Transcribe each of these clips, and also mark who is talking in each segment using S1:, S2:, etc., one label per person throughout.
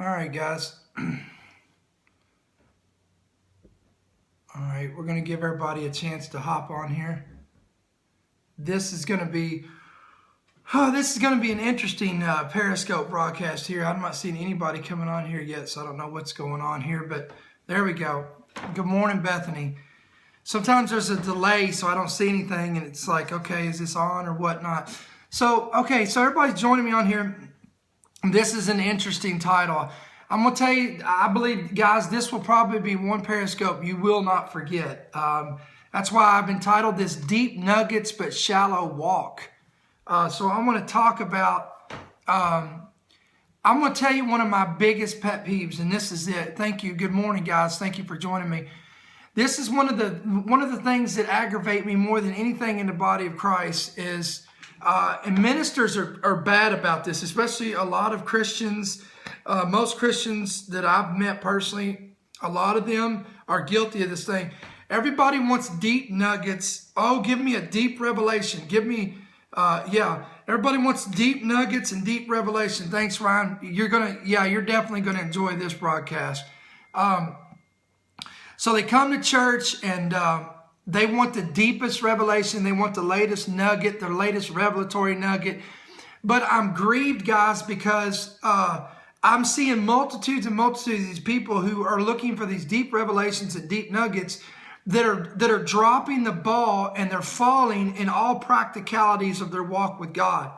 S1: All right, guys. All right, we're going to give everybody a chance to hop on here. This is going to be an interesting Periscope broadcast here. I'm not seeing anybody coming on here yet, so I don't know what's going on here, but there we go. Good morning, Bethany. Sometimes there's a delay, so I don't see anything, and it's like, okay, is this on or whatnot? So, okay, so everybody's joining me on here. This is an interesting title. I'm going to tell you, I believe, guys, this will probably be one Periscope you will not forget. That's why I've entitled this Deep Nuggets But Shallow Walk. So I want to talk about, I'm going to tell you one of my biggest pet peeves, and this is it. Thank you. Good morning, guys. Thank you for joining me. This is one of the things that aggravate me more than anything in the body of Christ is, and ministers are bad about this, especially a lot of Christians. Most Christians that I've met personally, a lot of them are guilty of this thing. Everybody wants deep nuggets. Oh, give me a deep revelation. Give me, everybody wants deep nuggets and deep revelation. Thanks, Ryan. You're definitely gonna enjoy this broadcast. So they come to church and they want the deepest revelation. They want the latest nugget, the latest revelatory nugget. But I'm grieved, guys, because I'm seeing multitudes and multitudes of these people who are looking for these deep revelations and deep nuggets that are dropping the ball, and they're falling in all practicalities of their walk with God.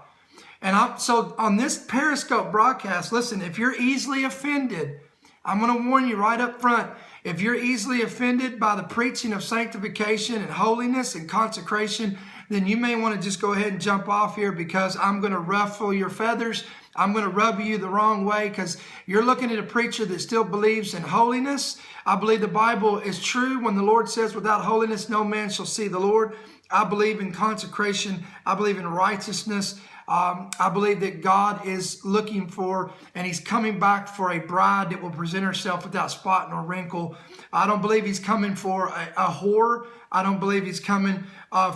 S1: And so on this Periscope broadcast, listen, if you're easily offended, I'm going to warn you right up front. If you're easily offended by the preaching of sanctification and holiness and consecration, then you may want to just go ahead and jump off here, because I'm going to ruffle your feathers. I'm going to rub you the wrong way, because you're looking at a preacher that still believes in holiness. I believe the Bible is true when the Lord says, without holiness, no man shall see the Lord. I believe in consecration. I believe in righteousness. I believe that God is looking for, and he's coming back for a bride that will present herself without spot nor wrinkle. I don't believe he's coming for a whore. I don't believe he's coming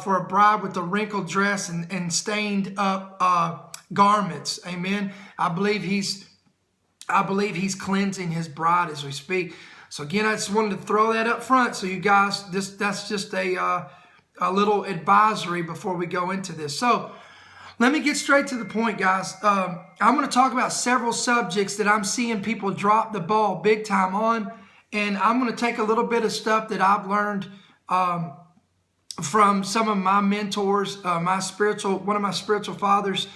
S1: for a bride with a wrinkled dress and stained up garments. Amen. I believe he's cleansing his bride as we speak. So again, I just wanted to throw that up front. So you guys, that's just a little advisory before we go into this. So let me get straight to the point, guys. I'm going to talk about several subjects that I'm seeing people drop the ball big time on. And I'm going to take a little bit of stuff that I've learned from some of my mentors, one of my spiritual fathers.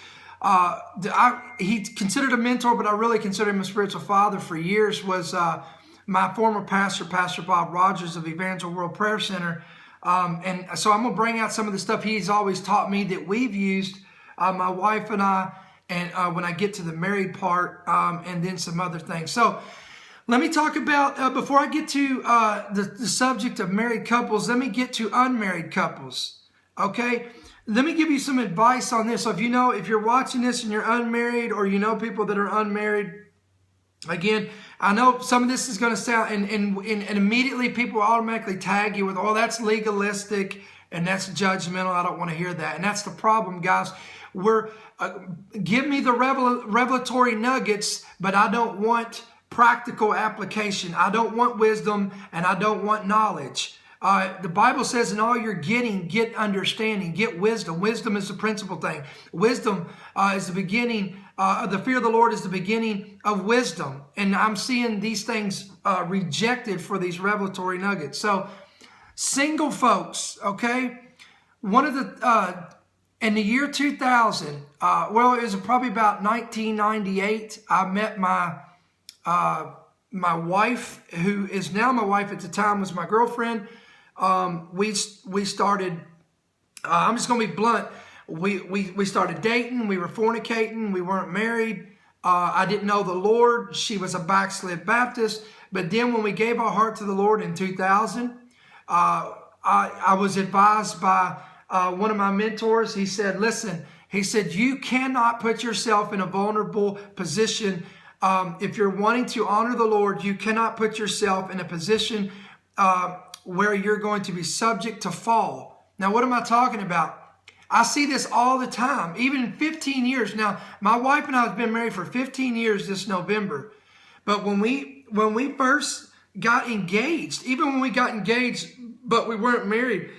S1: He considered a mentor, but I really consider him a spiritual father for years, was my former pastor, Pastor Bob Rogers of Evangel World Prayer Center. And so I'm going to bring out some of the stuff he's always taught me that we've used, my wife and I, and when I get to the married part, and then some other things. So let me talk about, before I get to the subject of married couples, let me get to unmarried couples, okay? Let me give you some advice on this. So if you're watching this and you're unmarried, or you know people that are unmarried, again, I know some of this is going to sound, and immediately people automatically tag you with, oh, that's legalistic and that's judgmental. I don't want to hear that. And that's the problem, guys. Give me the revelatory nuggets, but I don't want practical application. I don't want wisdom, and I don't want knowledge. The Bible says, in all you're getting, get understanding, get wisdom. Wisdom is the principal thing. Wisdom is the beginning. The fear of the Lord is the beginning of wisdom. And I'm seeing these things rejected for these revelatory nuggets. So single folks, okay? One of the, in the year 2000, it was probably about 1998, I met my wife, who is now my wife, at the time was my girlfriend. We started, I'm just going to be blunt. We started dating. We were fornicating. We weren't married. I didn't know the Lord. She was a backslid Baptist. But then when we gave our heart to the Lord in 2000, I was advised by one of my mentors. He said, listen, he said, you cannot put yourself in a vulnerable position. If you're wanting to honor the Lord, you cannot put yourself in a position where you're going to be subject to fall. Now, what am I talking about? I see this all the time, even in 15 years. Now, my wife and I have been married for 15 years this November. But when we first got engaged, even when we got engaged, but we weren't married,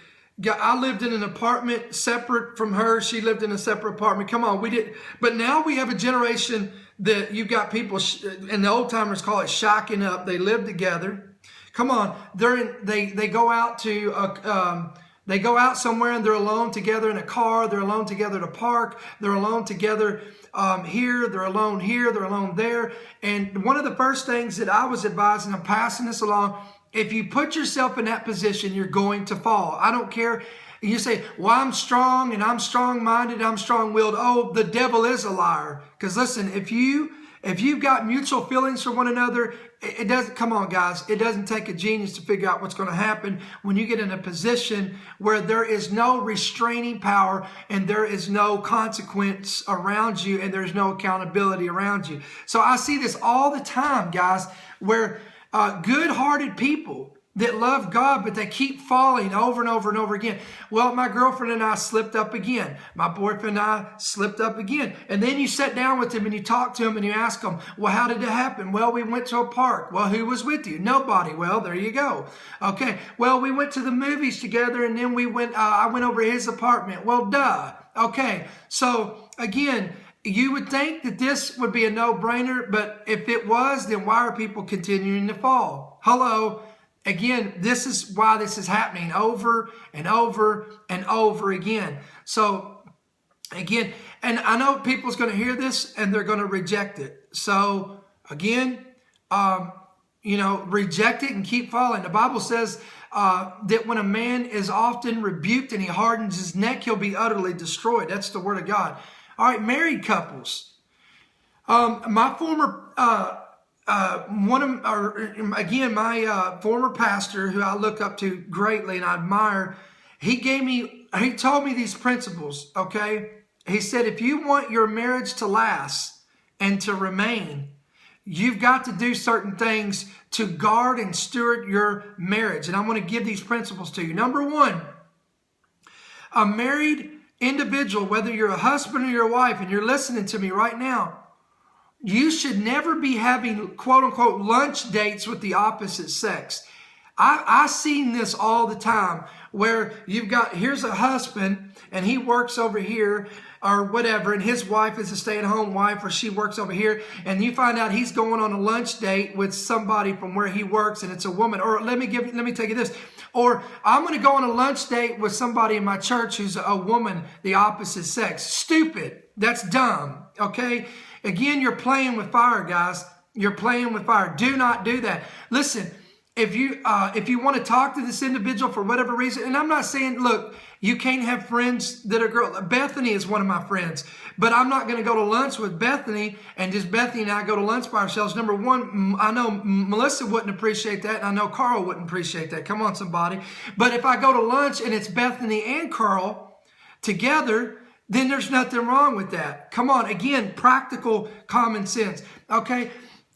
S1: I lived in an apartment separate from her. She lived in a separate apartment. Come on, we did. But now we have a generation that you've got people, and the old timers call it shacking up. They live together. Come on, they go out to they go out somewhere and they're alone together in a car. They're alone together at a park. They're alone together here. They're alone here. They're alone there. And one of the first things that I was advising, I'm passing this along. If you put yourself in that position, you're going to fall. I don't care. You say, well, I'm strong and I'm strong-minded, I'm strong-willed. Oh, the devil is a liar. Because listen, if you've got mutual feelings for one another, it doesn't, come on guys, it doesn't take a genius to figure out what's going to happen when you get in a position where there is no restraining power and there is no consequence around you and there's no accountability around you. So I see this all the time, guys, where good-hearted people that love God, but they keep falling over and over and over again. Well, my girlfriend and I slipped up again. My boyfriend and I slipped up again. And then you sit down with him and you talk to him and you ask him, well, how did it happen? Well, we went to a park. Well, who was with you? Nobody. Well, there you go. Okay. Well, we went to the movies together and then I went over to his apartment. Well, duh. Okay. So again, you would think that this would be a no-brainer, but if it was, then why are people continuing to fall? Hello. Again, this is why this is happening over and over and over again. So again, and I know people's going to hear this and they're going to reject it. So again, reject it and keep falling. The Bible says that when a man is often rebuked and he hardens his neck, he'll be utterly destroyed. That's the word of God. All right, married couples. My former, my former pastor, who I look up to greatly and I admire, he told me these principles, okay? He said, if you want your marriage to last and to remain, you've got to do certain things to guard and steward your marriage. And I'm going to give these principles to you. Number one, a married individual, whether you're a husband or you're a wife, and you're listening to me right now, you should never be having quote unquote lunch dates with the opposite sex. I've seen this all the time where here's a husband and he works over here or whatever, and his wife is a stay-at-home wife, or she works over here, and you find out he's going on a lunch date with somebody from where he works and it's a woman. Or let me tell you this. Or I'm going to go on a lunch date with somebody in my church who's a woman, the opposite sex. Stupid. That's dumb. Okay? Again, you're playing with fire, guys. You're playing with fire. Do not do that. Listen, if you want to talk to this individual for whatever reason, and I'm not saying, look, you can't have friends that are girls. Bethany is one of my friends, but I'm not going to go to lunch with Bethany and just Bethany and I go to lunch by ourselves. Number one, I know Melissa wouldn't appreciate that, and I know Carl wouldn't appreciate that. Come on, somebody. But if I go to lunch and it's Bethany and Carl together, then there's nothing wrong with that. Come on, again, practical common sense. Okay?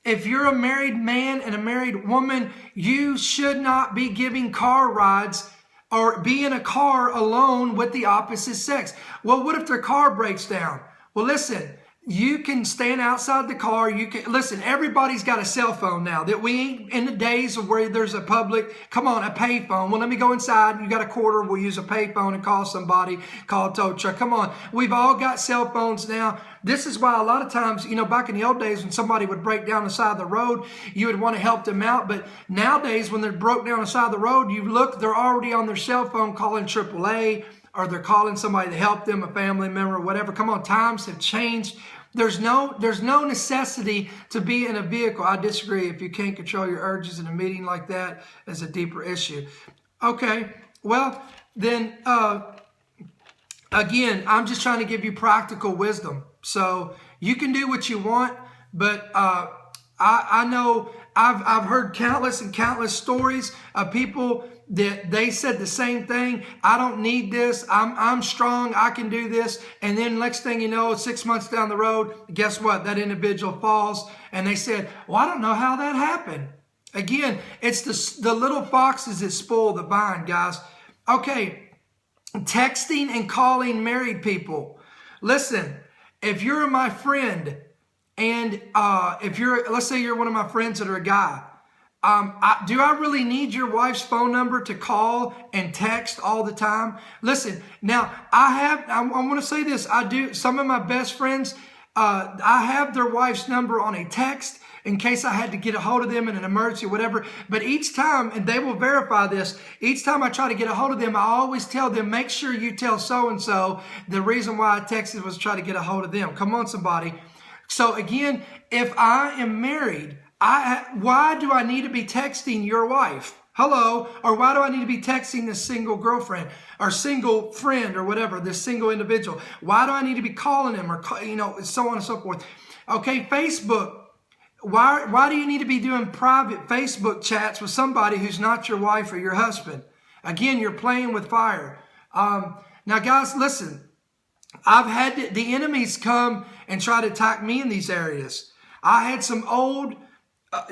S1: If you're a married man and a married woman, you should not be giving car rides or be in a car alone with the opposite sex. Well, what if their car breaks down? Well, listen, you can stand outside the car. Listen, everybody's got a cell phone now. That we ain't in the days of where there's a pay phone. Well, let me go inside. You got a quarter. We'll use a pay phone and call somebody, call a tow truck. Come on. We've all got cell phones now. This is why a lot of times, back in the old days when somebody would break down the side of the road, you would want to help them out. But nowadays, when they're broke down the side of the road, you look, they're already on their cell phone calling AAA, or they're calling somebody to help them, a family member, or whatever. Come on, times have changed. There's no necessity to be in a vehicle. I disagree. If you can't control your urges in a meeting like that, it's a deeper issue. Okay, well, then, again, I'm just trying to give you practical wisdom. So you can do what you want, but I know I've heard countless stories of people that they said the same thing. I don't need this. I'm strong. I can do this. And then next thing you know, 6 months down the road, guess what? That individual falls. And they said, well, I don't know how that happened. Again, it's the little foxes that spoil the vine, guys. Okay, texting and calling married people. Listen, if you're my friend And let's say you're one of my friends that are a guy. Do I really need your wife's phone number to call and text all the time? Listen, now I want to say this. I do. Some of my best friends, I have their wife's number on a text in case I had to get a hold of them in an emergency or whatever. But each time, and they will verify this, each time I try to get a hold of them, I always tell them, make sure you tell so-and-so the reason why I texted was to try to get a hold of them. Come on, somebody. So again, if I am married, why do I need to be texting your wife? Hello? Or why do I need to be texting this single girlfriend or single friend or whatever, this single individual? Why do I need to be calling them or, so on and so forth? Okay, Facebook. Why do you need to be doing private Facebook chats with somebody who's not your wife or your husband? Again, you're playing with fire. Now, guys, listen. I've had the enemies come and try to attack me in these areas. I had some old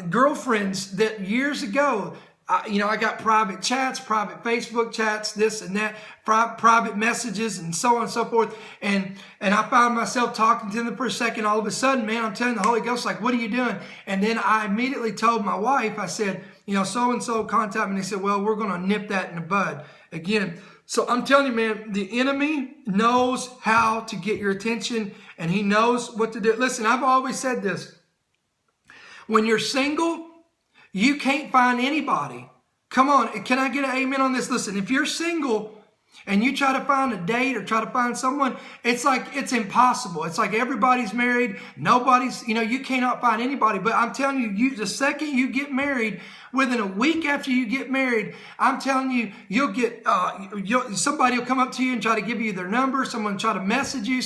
S1: girlfriends that years ago, I got private chats, private Facebook chats, this and that, private messages and so on and so forth. And I found myself talking to them for a second. All of a sudden, man, I'm telling the Holy Ghost, like, what are you doing? And then I immediately told my wife, I said, so-and-so contacted me. And they said, well, we're going to nip that in the bud. Again, so I'm telling you, man, the enemy knows how to get your attention and he knows what to do. Listen, I've always said this. When you're single, you can't find anybody. Come on, can I get an amen on this? Listen, if you're single and you try to find a date or try to find someone, it's like it's impossible. It's like everybody's married. Nobody's, you cannot find anybody. But I'm telling you, the second you get married, within a week after you get married, I'm telling you, you'll get, somebody will come up to you and try to give you their number. Someone will try to message you.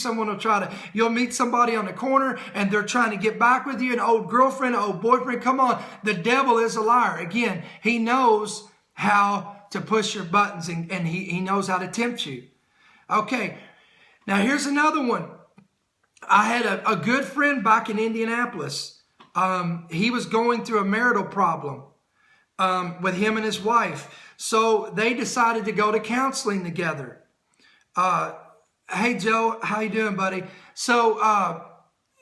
S1: You'll meet somebody on the corner and they're trying to get back with you. An old girlfriend, an old boyfriend. Come on. The devil is a liar. Again, he knows how to push your buttons and he knows how to tempt you. Okay. Now here's another one. I had a good friend back in Indianapolis. He was going through a marital problem. With him and his wife. So they decided to go to counseling together. Hey, Joe, how you doing, buddy? So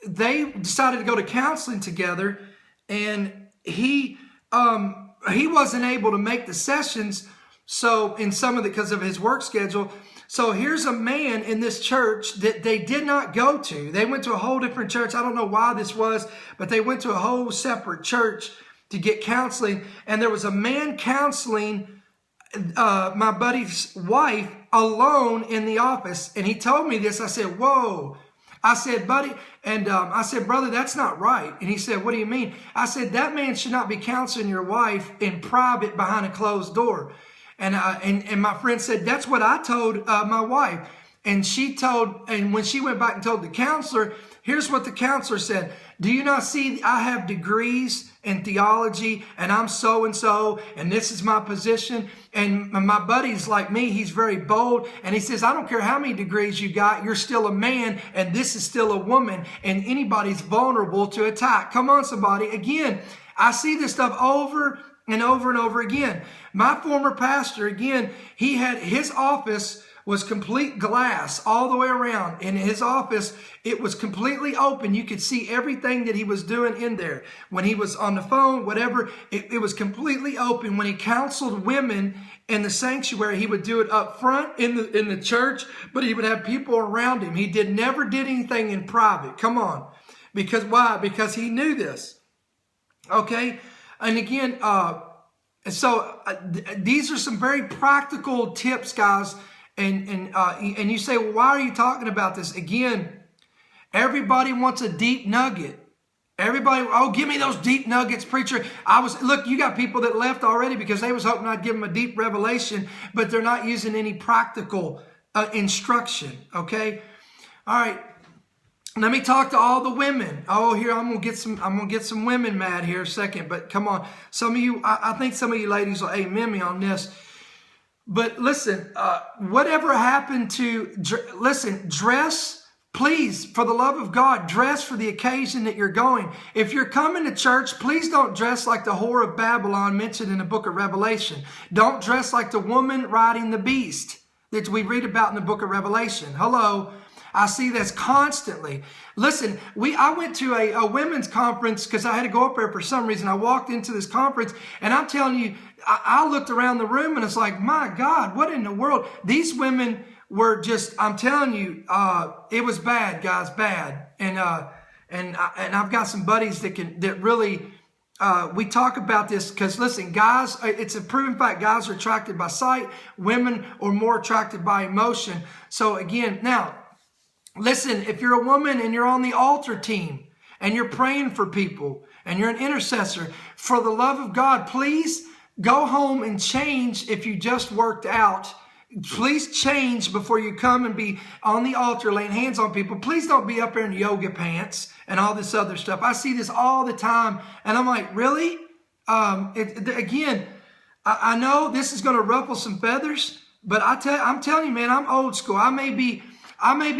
S1: they decided to go to counseling together, and he wasn't able to make the sessions. So because of his work schedule. So here's a man in this church that they did not go to. They went to a whole different church. I don't know why this was, but they went to a whole separate church to get counseling. And there was a man counseling my buddy's wife alone in the office. And he told me this. I said, whoa. I said, buddy, and I said, brother, that's not right. And he said, what do you mean? I said, that man should not be counseling your wife in private behind a closed door. And my friend said, that's what I told my wife. And when she went back and told the counselor, here's what the counselor said. Do you not see I have degrees in theology and I'm so-and-so and this is my position? And my buddy's like me. He's very bold. And he says, I don't care how many degrees you got. You're still a man and this is still a woman and anybody's vulnerable to attack. Come on, somebody. Again, I see this stuff over and over and over again. My former pastor, again, he had his office was complete glass all the way around. In his office, it was completely open. You could see everything that he was doing in there. When he was on the phone, whatever, it was completely open. When he counseled women in the sanctuary, he would do it up front in the church, but he would have people around him. He never did anything in private. Come on. Because why? Because he knew this. Okay? And again, these are some very practical tips, guys. And you say, well, why are you talking about this? Again, everybody wants a deep nugget. Everybody, oh, give me those deep nuggets, preacher. Look, you got people that left already because they was hoping I'd give them a deep revelation, but they're not using any practical instruction. Okay. All right. Let me talk to all the women. Oh, here, I'm gonna get some women mad here a second, but come on. Some of you, I think some of you ladies will amen me on this. But listen, whatever happened to, dress, please, for the love of God, dress for the occasion that you're going. If you're coming to church, please don't dress like the whore of Babylon mentioned in the book of Revelation. Don't dress like the woman riding the beast that we read about in the book of Revelation. Hello. I see this constantly. Listen, I went to a women's conference because I had to go up there for some reason. I walked into this conference, and I'm telling you, I looked around the room, and it's like, my God, what in the world? These women were just, I'm telling you, it was bad, guys, bad. And I've got some buddies that really, we talk about this because, listen, guys, it's a proven fact. Guys are attracted by sight. Women are more attracted by emotion. So again, now, listen, if you're a woman and you're on the altar team and you're praying for people and you're an intercessor, for the love of God, please go home and change if you just worked out. Please change before you come and be on the altar laying hands on people. Please don't be up there in yoga pants and all this other stuff. I see this all the time, and I'm like, really? Again, I know this is going to ruffle some feathers, but I'm telling you, man, I'm old school. I may be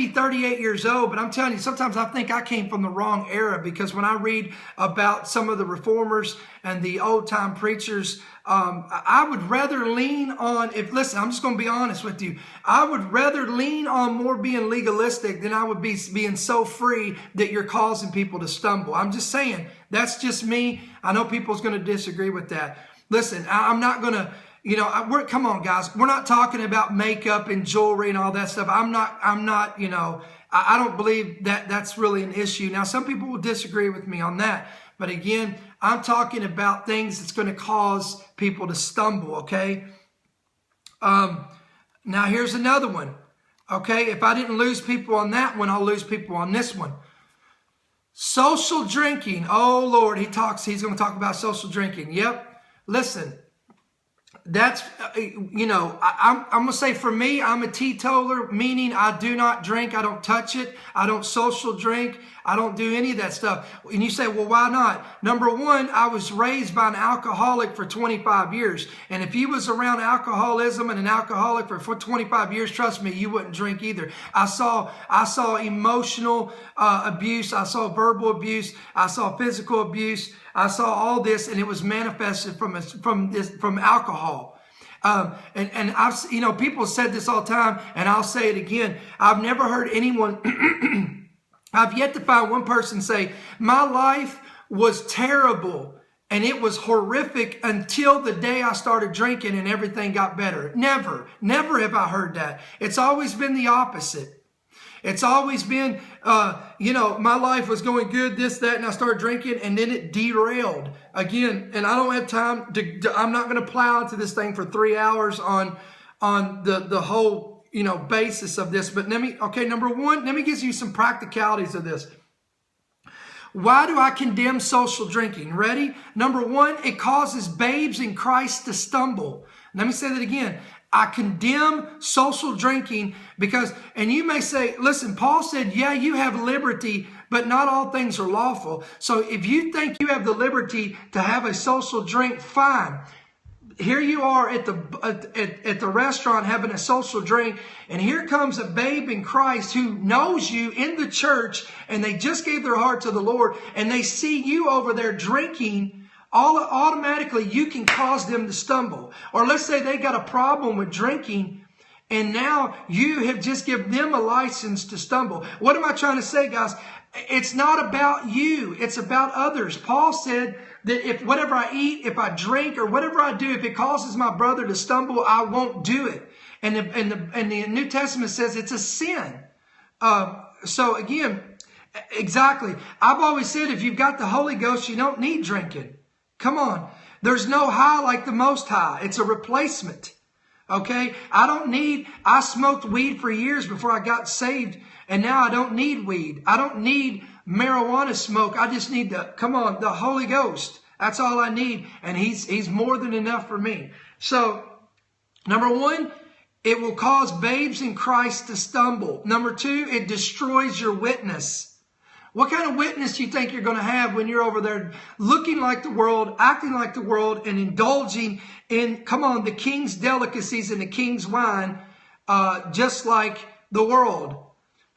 S1: 38 years old, but I'm telling you, sometimes I think I came from the wrong era, because when I read about some of the reformers and the old time preachers, I would rather lean on, listen, I'm just going to be honest with you. I would rather lean on more being legalistic than I would be being so free that you're causing people to stumble. I'm just saying, that's just me. I know people's going to disagree with that. Listen, I'm not going to, come on, guys. We're not talking about makeup and jewelry and all that stuff. I'm not, I don't believe that that's really an issue. Now, some people will disagree with me on that. But again, I'm talking about things that's going to cause people to stumble, okay? Now, here's another one, okay? If I didn't lose people on that one, I'll lose people on this one. Social drinking. Oh, Lord, he's going to talk about social drinking. Yep. Listen. That's, I'm going to say for me, I'm a teetotaler, meaning I do not drink. I don't touch it. I don't social drink. I don't do any of that stuff. And you say, well, why not? Number one, I was raised by an alcoholic for 25 years. And if you was around alcoholism and an alcoholic for 25 years, trust me, you wouldn't drink either. I saw emotional abuse. I saw verbal abuse. I saw physical abuse. I saw all this, and it was manifested from alcohol. And I've, people said this all the time, and I'll say it again. I've never heard anyone, I've yet to find one person say, my life was terrible and it was horrific until the day I started drinking and everything got better. Never have I heard that. It's always been the opposite. It's always been, my life was going good, this, that, and I started drinking, and then it derailed again. And I don't have time I'm not going to plow into this thing for 3 hours on the whole, basis of this. But number one, let me give you some practicalities of this. Why do I condemn social drinking? Ready? Number one, it causes babes in Christ to stumble. Let me say that again. I condemn social drinking because, and you may say, listen, Paul said, yeah, you have liberty, but not all things are lawful. So if you think you have the liberty to have a social drink, fine. Here you are at the restaurant having a social drink, and here comes a babe in Christ who knows you in the church, and they just gave their heart to the Lord, and they see you over there drinking. Automatically you can cause them to stumble. Or let's say they got a problem with drinking, and now you have just given them a license to stumble. What am I trying to say, guys? It's not about you. It's about others. Paul said that if whatever I eat, if I drink, or whatever I do, if it causes my brother to stumble, I won't do it. And the New Testament says it's a sin. So again, exactly. I've always said if you've got the Holy Ghost, you don't need drinking. Come on. There's no high like the Most High. It's a replacement. Okay? I smoked weed for years before I got saved, and now I don't need weed. I don't need marijuana smoke. I just need the Holy Ghost. That's all I need, and He's more than enough for me. So, number one, it will cause babes in Christ to stumble. Number two, it destroys your witness. What kind of witness do you think you're going to have when you're over there looking like the world, acting like the world, and indulging in, the king's delicacies and the king's wine, just like the world?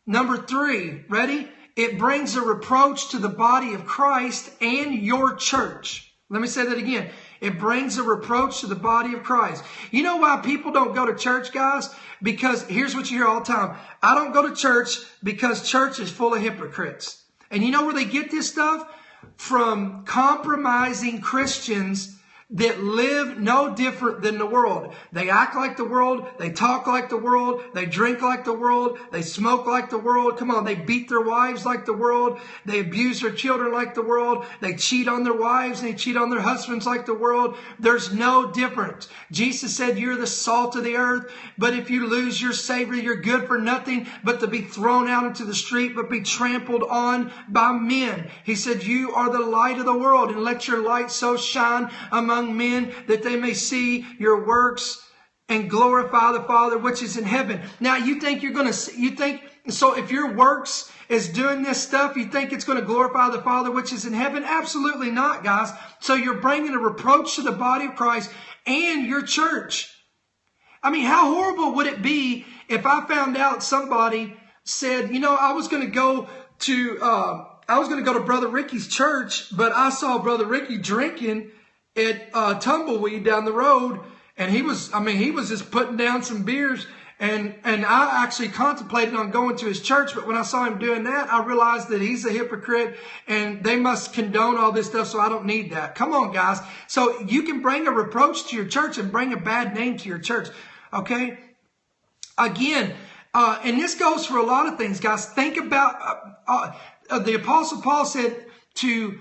S1: Number three, ready? It brings a reproach to the body of Christ and your church. Let me say that again. It brings a reproach to the body of Christ. You know why people don't go to church, guys? Because here's what you hear all the time. I don't go to church because church is full of hypocrites. And you know where they get this stuff? From compromising Christians that live no different than the world. They act like the world. They talk like the world. They drink like the world. They smoke like the world. Come on, they beat their wives like the world. They abuse their children like the world. They cheat on their wives and they cheat on their husbands like the world. There's no difference. Jesus said, you're the salt of the earth, but if you lose your savor, you're good for nothing but to be thrown out into the street, but be trampled on by men. He said, you are the light of the world, and let your light so shine among men that they may see your works and glorify the Father which is in heaven. Now you think you're going to, you think, so if your works is doing this stuff, you think it's going to glorify the Father which is in heaven? Absolutely not, guys. So you're bringing a reproach to the body of Christ and your church. I mean, how horrible would it be if I found out somebody said, you know, I was going to go to Brother Ricky's church, but I saw Brother Ricky drinking at Tumbleweed down the road, and he was just putting down some beers, and I actually contemplated on going to his church, but when I saw him doing that, I realized that he's a hypocrite, and they must condone all this stuff, so I don't need that. Come on, guys. So you can bring a reproach to your church and bring a bad name to your church, okay? Again, and this goes for a lot of things, guys. Think about, the Apostle Paul said to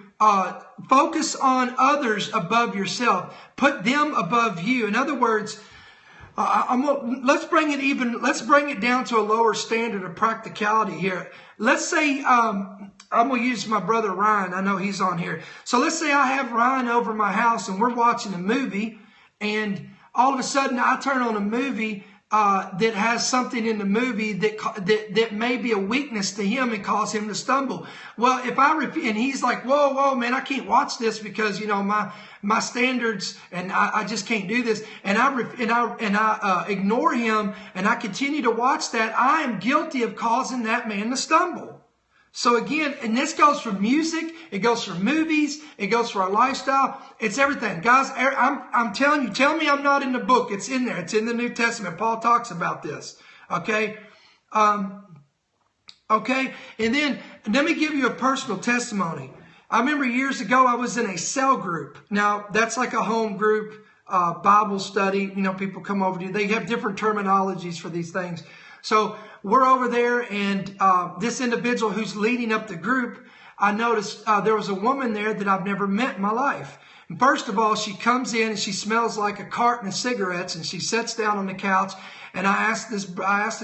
S1: focus on others above yourself. Put them above you. In other words, let's bring it down to a lower standard of practicality here. Let's say I'm going to use my brother Ryan. I know he's on here. So let's say I have Ryan over my house and we're watching a movie, and all of a sudden I turn on a movie that has something in the movie that may be a weakness to him and cause him to stumble. Well, if I repeat, and he's like, whoa, man, I can't watch this because, you know, my standards, and I just can't do this. And I ignore him and I continue to watch that. I am guilty of causing that man to stumble. So again, and this goes for music, it goes for movies, it goes for our lifestyle, it's everything. Guys, I'm telling you, tell me I'm not in the book. It's in there. It's in the New Testament. Paul talks about this. Okay? Okay? And then, let me give you a personal testimony. I remember years ago, I was in a cell group. Now, that's like a home group, Bible study. You know, people come over to you. They have different terminologies for these things. So we're over there, and this individual who's leading up the group, I noticed there was a woman there that I've never met in my life. And first of all, she comes in and she smells like a carton of cigarettes, and she sits down on the couch. And I asked this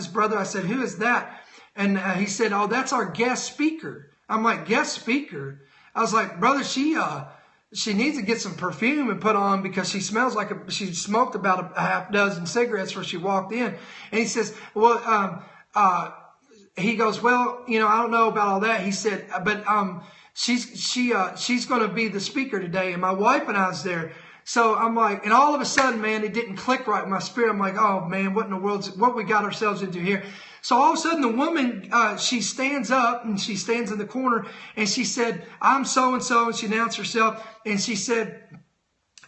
S1: brother, I said, who is that? And he said, oh, that's our guest speaker. I'm like, guest speaker? I was like, brother, she needs to get some perfume and put on because she smells like she smoked about a half dozen cigarettes before she walked in. And he says, well, he goes, well, you know, I don't know about all that. He said, but she's going to be the speaker today, and my wife and I was there. So I'm like, and all of a sudden, man, it didn't click right in my spirit. I'm like, oh man, what in the world, what we got ourselves into here? So all of a sudden the woman, she stands up and she stands in the corner and she said, I'm so-and-so. And she announced herself and she said,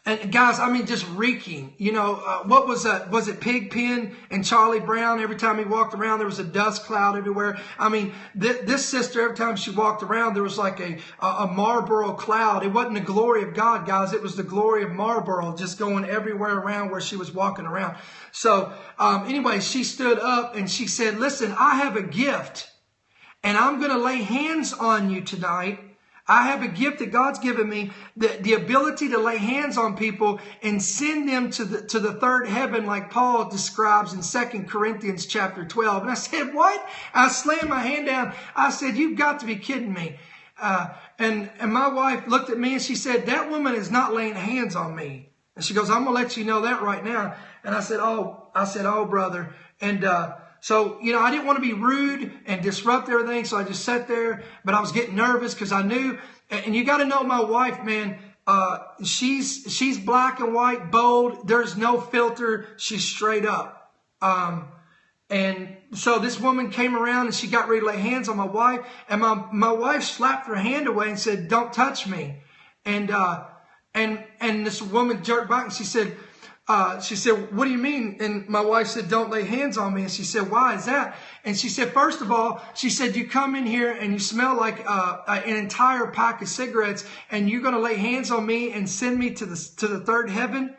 S1: and guys, I mean, just reeking, you know, what was that? Was it Pigpen and Charlie Brown? Every time he walked around, there was a dust cloud everywhere. I mean, this sister, every time she walked around, there was like a Marlboro cloud. It wasn't the glory of God, guys. It was the glory of Marlboro just going everywhere around where she was walking around. So anyway, she stood up and she said, listen, I have a gift and I'm going to lay hands on you tonight. I have a gift that God's given me, the ability to lay hands on people and send them to the third heaven, like Paul describes in 2 Corinthians chapter 12. And I said, what? I slammed my hand down. I said, you've got to be kidding me. And my wife looked at me and she said, that woman is not laying hands on me. And she goes, I'm going to let you know that right now. And I said, oh, brother. And, so, you know, I didn't want to be rude and disrupt everything. So I just sat there, but I was getting nervous because I knew, and you got to know my wife, man, she's black and white, bold. There's no filter. She's straight up. And so this woman came around and she got ready to lay hands on my wife, and my wife slapped her hand away and said, don't touch me. And And this woman jerked back and she said, what do you mean? And my wife said, don't lay hands on me. And she said, why is that? And she said, first of all, she said, you come in here and you smell like an entire pack of cigarettes, and you're going to lay hands on me and send me to the third heaven?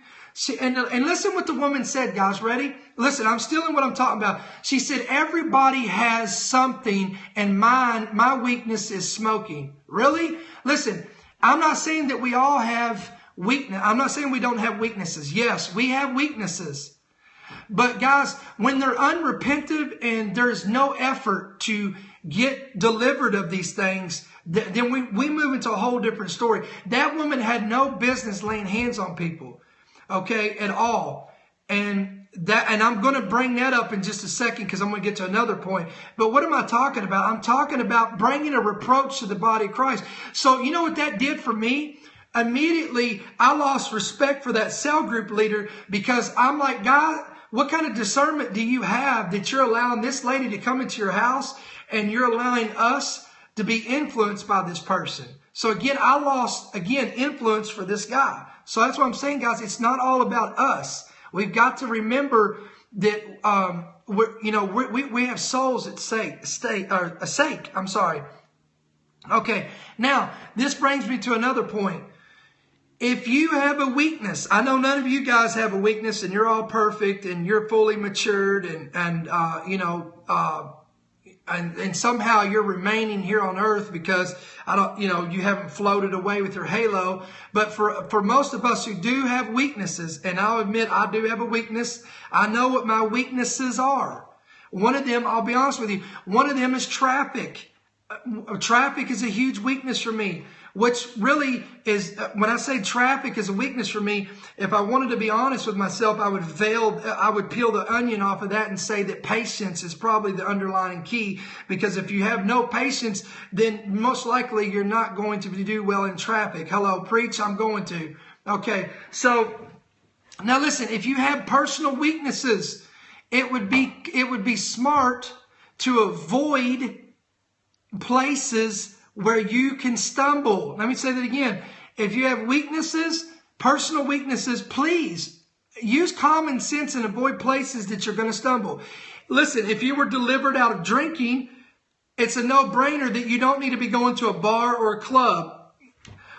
S1: And listen what the woman said, guys. Ready? Listen, I'm stealing what I'm talking about. She said, everybody has something, and my weakness is smoking. Really? Listen, I'm not saying that we all have weakness. I'm not saying we don't have weaknesses. Yes, we have weaknesses. But guys, when they're unrepentant and there's no effort to get delivered of these things, then we move into a whole different story. That woman had no business laying hands on people. Okay, at all. And I'm going to bring that up in just a second because I'm going to get to another point. But what am I talking about? I'm talking about bringing a reproach to the body of Christ. So you know what that did for me? Immediately, I lost respect for that cell group leader because I'm like, God, what kind of discernment do you have that you're allowing this lady to come into your house and you're allowing us to be influenced by this person? So again, I lost, influence for this guy. So that's what I'm saying, guys. It's not all about us. We've got to remember that we have souls at stake. I'm sorry. Okay. Now this brings me to another point. If you have a weakness, I know none of you guys have a weakness, and you're all perfect, and you're fully matured, and somehow you're remaining here on earth because you haven't floated away with your halo. But for most of us who do have weaknesses, and I'll admit I do have a weakness, I know what my weaknesses are. One of them, I'll be honest with you, one of them is traffic. Traffic is a huge weakness for me. Which really is, when I say traffic is a weakness for me, if I wanted to be honest with myself, I would peel the onion off of that and say that patience is probably the underlying key. Because if you have no patience, then most likely you're not going to do well in traffic. Hello, preach, I'm going to. Okay, so now listen, if you have personal weaknesses, it would be smart to avoid places where you can stumble. Let me say that again. If you have weaknesses, personal weaknesses, please use common sense and avoid places that you're going to stumble. Listen, if you were delivered out of drinking, it's a no-brainer that you don't need to be going to a bar or a club.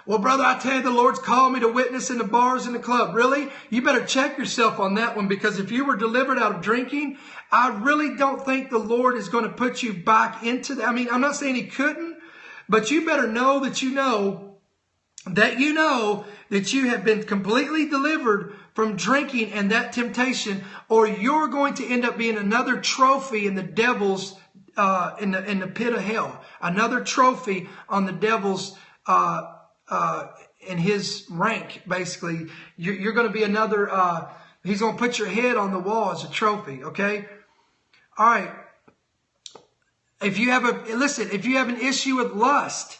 S1: Well, brother, I tell you, the Lord's called me to witness in the bars and the club. Really? You better check yourself on that one, because if you were delivered out of drinking, I really don't think the Lord is going to put you back into that. I mean, I'm not saying He couldn't, but you better know that you know that you have been completely delivered from drinking and that temptation, or you're going to end up being another trophy in the devil's in the pit of hell. Another trophy on the devil's in his rank. Basically, you're going to be another. He's going to put your head on the wall as a trophy. Okay, all right. If you have an issue with lust,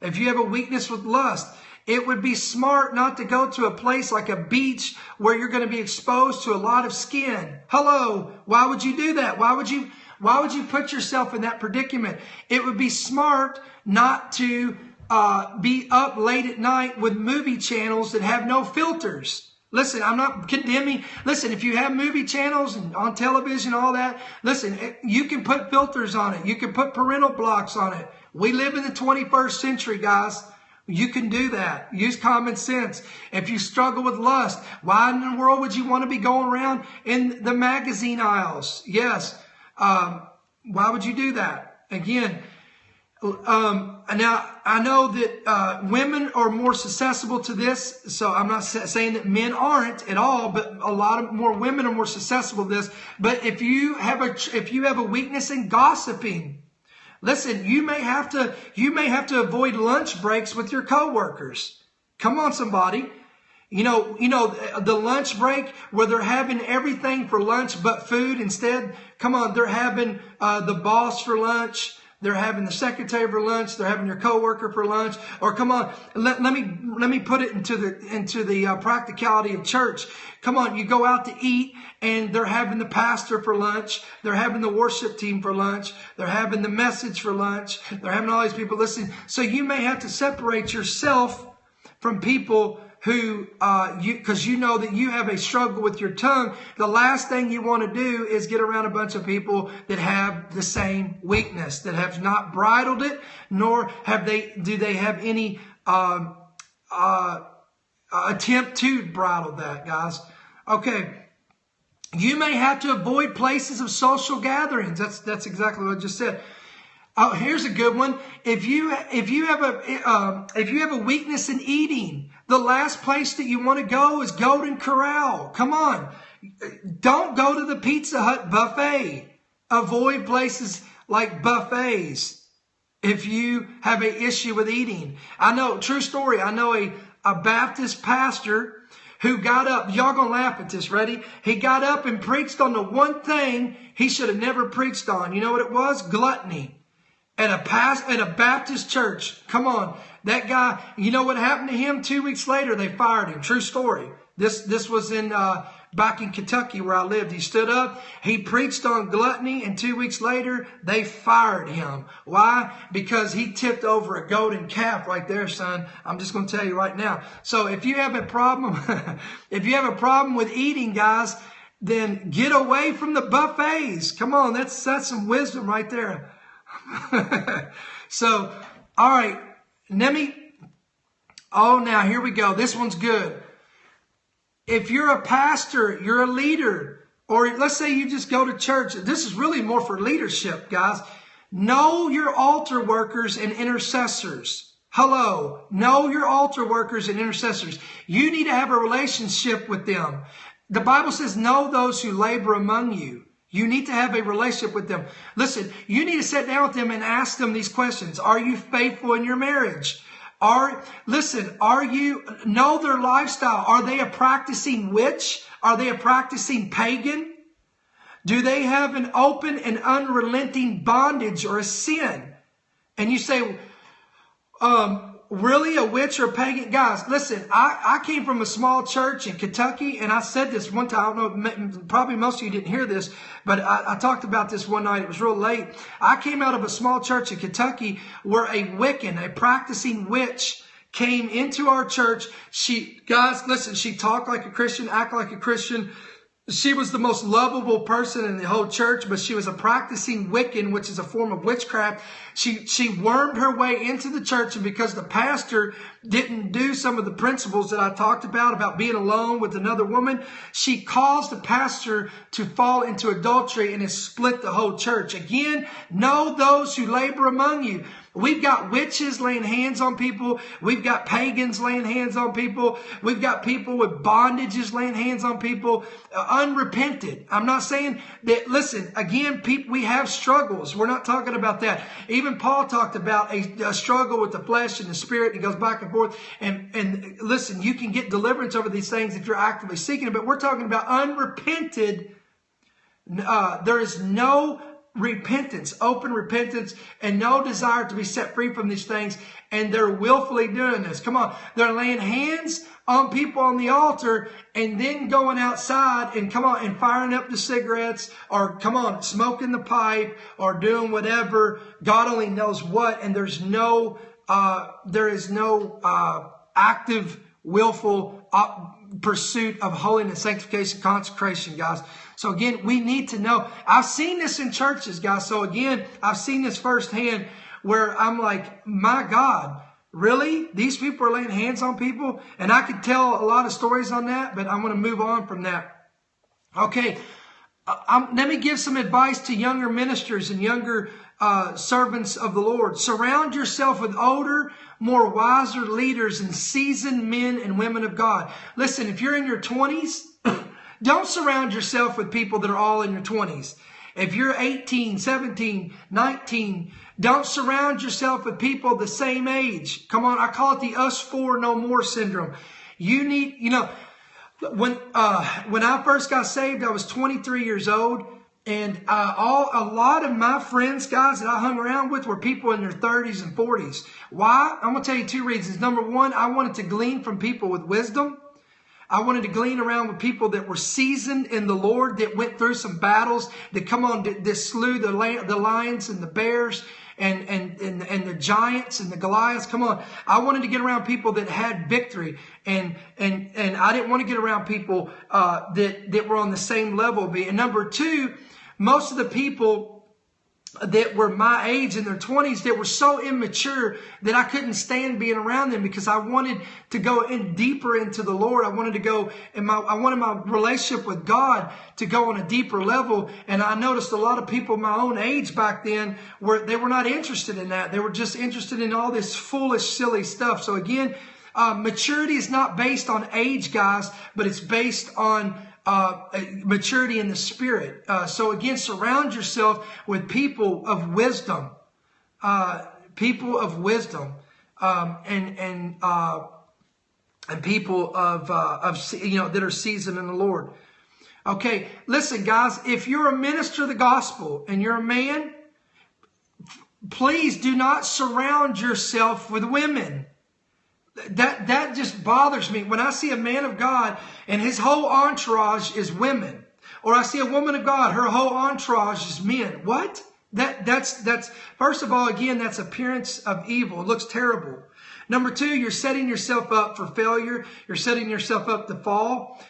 S1: if you have a weakness with lust, it would be smart not to go to a place like a beach where you're going to be exposed to a lot of skin. Hello, why would you do that? Why would you put yourself in that predicament? It would be smart not to be up late at night with movie channels that have no filters. Listen, I'm not condemning. Listen, if you have movie channels and on television, all that, listen, you can put filters on it. You can put parental blocks on it. We live in the 21st century, guys. You can do that. Use common sense. If you struggle with lust, why in the world would you want to be going around in the magazine aisles? Yes. Why would you do that? Again, now, I know that women are more susceptible to this, so I'm not saying that men aren't at all, but a lot of more women are more susceptible to this. But if you have a weakness in gossiping, listen, you may have to avoid lunch breaks with your coworkers. Come on, somebody. You know the lunch break where they're having everything for lunch but food instead. Come on, they're having the boss for lunch. They're having the secretary for lunch. They're having your coworker for lunch. Or come on, let me put it into the practicality of church. Come on, you go out to eat and they're having the pastor for lunch. They're having the worship team for lunch. They're having the message for lunch. They're having all these people listening. So you may have to separate yourself from people who, because you know that you have a struggle with your tongue, the last thing you want to do is get around a bunch of people that have the same weakness, that have not bridled it, nor do they have any attempt to bridle that, guys. Okay. You may have to avoid places of social gatherings. That's exactly what I just said. Oh, here's a good one. If you have a weakness in eating, the last place that you want to go is Golden Corral. Come on. Don't go to the Pizza Hut buffet. Avoid places like buffets if you have an issue with eating. I know, true story, I know a Baptist pastor who got up. Y'all gonna laugh at this, ready? He got up and preached on the one thing he should have never preached on. You know what it was? Gluttony. At a Baptist church. Come on. That guy, you know what happened to him? 2 weeks later, they fired him. True story. This was back in Kentucky where I lived. He stood up, he preached on gluttony, and 2 weeks later, they fired him. Why? Because he tipped over a golden calf right there, son. I'm just going to tell you right now. So if you have a problem, if you have a problem with eating, guys, then get away from the buffets. Come on, that's some wisdom right there. So, all right, now here we go. This one's good. If you're a pastor, you're a leader, or let's say you just go to church. This is really more for leadership, guys. Know your altar workers and intercessors. Hello. Know your altar workers and intercessors. You need to have a relationship with them. The Bible says, know those who labor among you. You need to have a relationship with them. Listen, you need to sit down with them and ask them these questions. Are you faithful in your marriage? Know their lifestyle? Are they a practicing witch? Are they a practicing pagan? Do they have an open and unrelenting bondage or a sin? And you say, really, a witch or a pagan? Guys, listen, I came from a small church in Kentucky, and I said this one time. I don't know, probably most of you didn't hear this, but I talked about this one night. It was real late. I came out of a small church in Kentucky where a Wiccan, a practicing witch, came into our church. Guys, listen, she talked like a Christian, acted like a Christian. She was the most lovable person in the whole church, but she was a practicing Wiccan, which is a form of witchcraft. She wormed her way into the church, and because the pastor didn't do some of the principles that I talked about being alone with another woman, she caused the pastor to fall into adultery and has split the whole church. Again, know those who labor among you. We've got witches laying hands on people. We've got pagans laying hands on people. We've got people with bondages laying hands on people. Unrepented. I'm not saying that, listen, again, we have struggles. We're not talking about that. Even Paul talked about a struggle with the flesh and the spirit. He goes back and forth. And listen, you can get deliverance over these things if you're actively seeking it. But we're talking about unrepented. There is no repentance, open repentance, and no desire to be set free from these things, and they're willfully doing this. Come on, they're laying hands on people on the altar and then going outside and and firing up the cigarettes, or smoking the pipe, or doing whatever, God only knows what, and there is no active, willful pursuit of holiness, sanctification, consecration, guys. So again, we need to know. I've seen this in churches, guys. So again, I've seen this firsthand where I'm like, my God, really? These people are laying hands on people? And I could tell a lot of stories on that, but I'm going to move on from that. Okay, let me give some advice to younger ministers and younger servants of the Lord. Surround yourself with older, more wiser leaders and seasoned men and women of God. Listen, if you're in your 20s, don't surround yourself with people that are all in your 20s. If you're 18, 17, 19, don't surround yourself with people the same age. Come on, I call it the us four no more syndrome. You need, when I first got saved, I was 23 years old. And a lot of my friends, guys, that I hung around with were people in their 30s and 40s. Why? I'm going to tell you two reasons. Number one, I wanted to glean from people with wisdom. I wanted to glean around with people that were seasoned in the Lord, that went through some battles, that slew the lions and the bears. and the giants and the Goliaths. Come on. I wanted to get around people that had victory. And I didn't want to get around people that were on the same level. And number two, most of the people that were my age in their 20s that were so immature that I couldn't stand being around them, because I wanted to go in deeper into the Lord. I wanted to go I wanted my relationship with God to go on a deeper level. And I noticed a lot of people my own age back then they were not interested in that. They were just interested in all this foolish, silly stuff. So again, maturity is not based on age, guys, but it's based on maturity in the spirit. So again, surround yourself with people of wisdom, and people of that are seasoned in the Lord. Okay, listen, guys. If you're a minister of the gospel and you're a man, please do not surround yourself with women. That just bothers me. When I see a man of God and his whole entourage is women, or I see a woman of God, her whole entourage is men. What? That's first of all, again, that's appearance of evil. It looks terrible. Number two, you're setting yourself up for failure. You're setting yourself up to fall.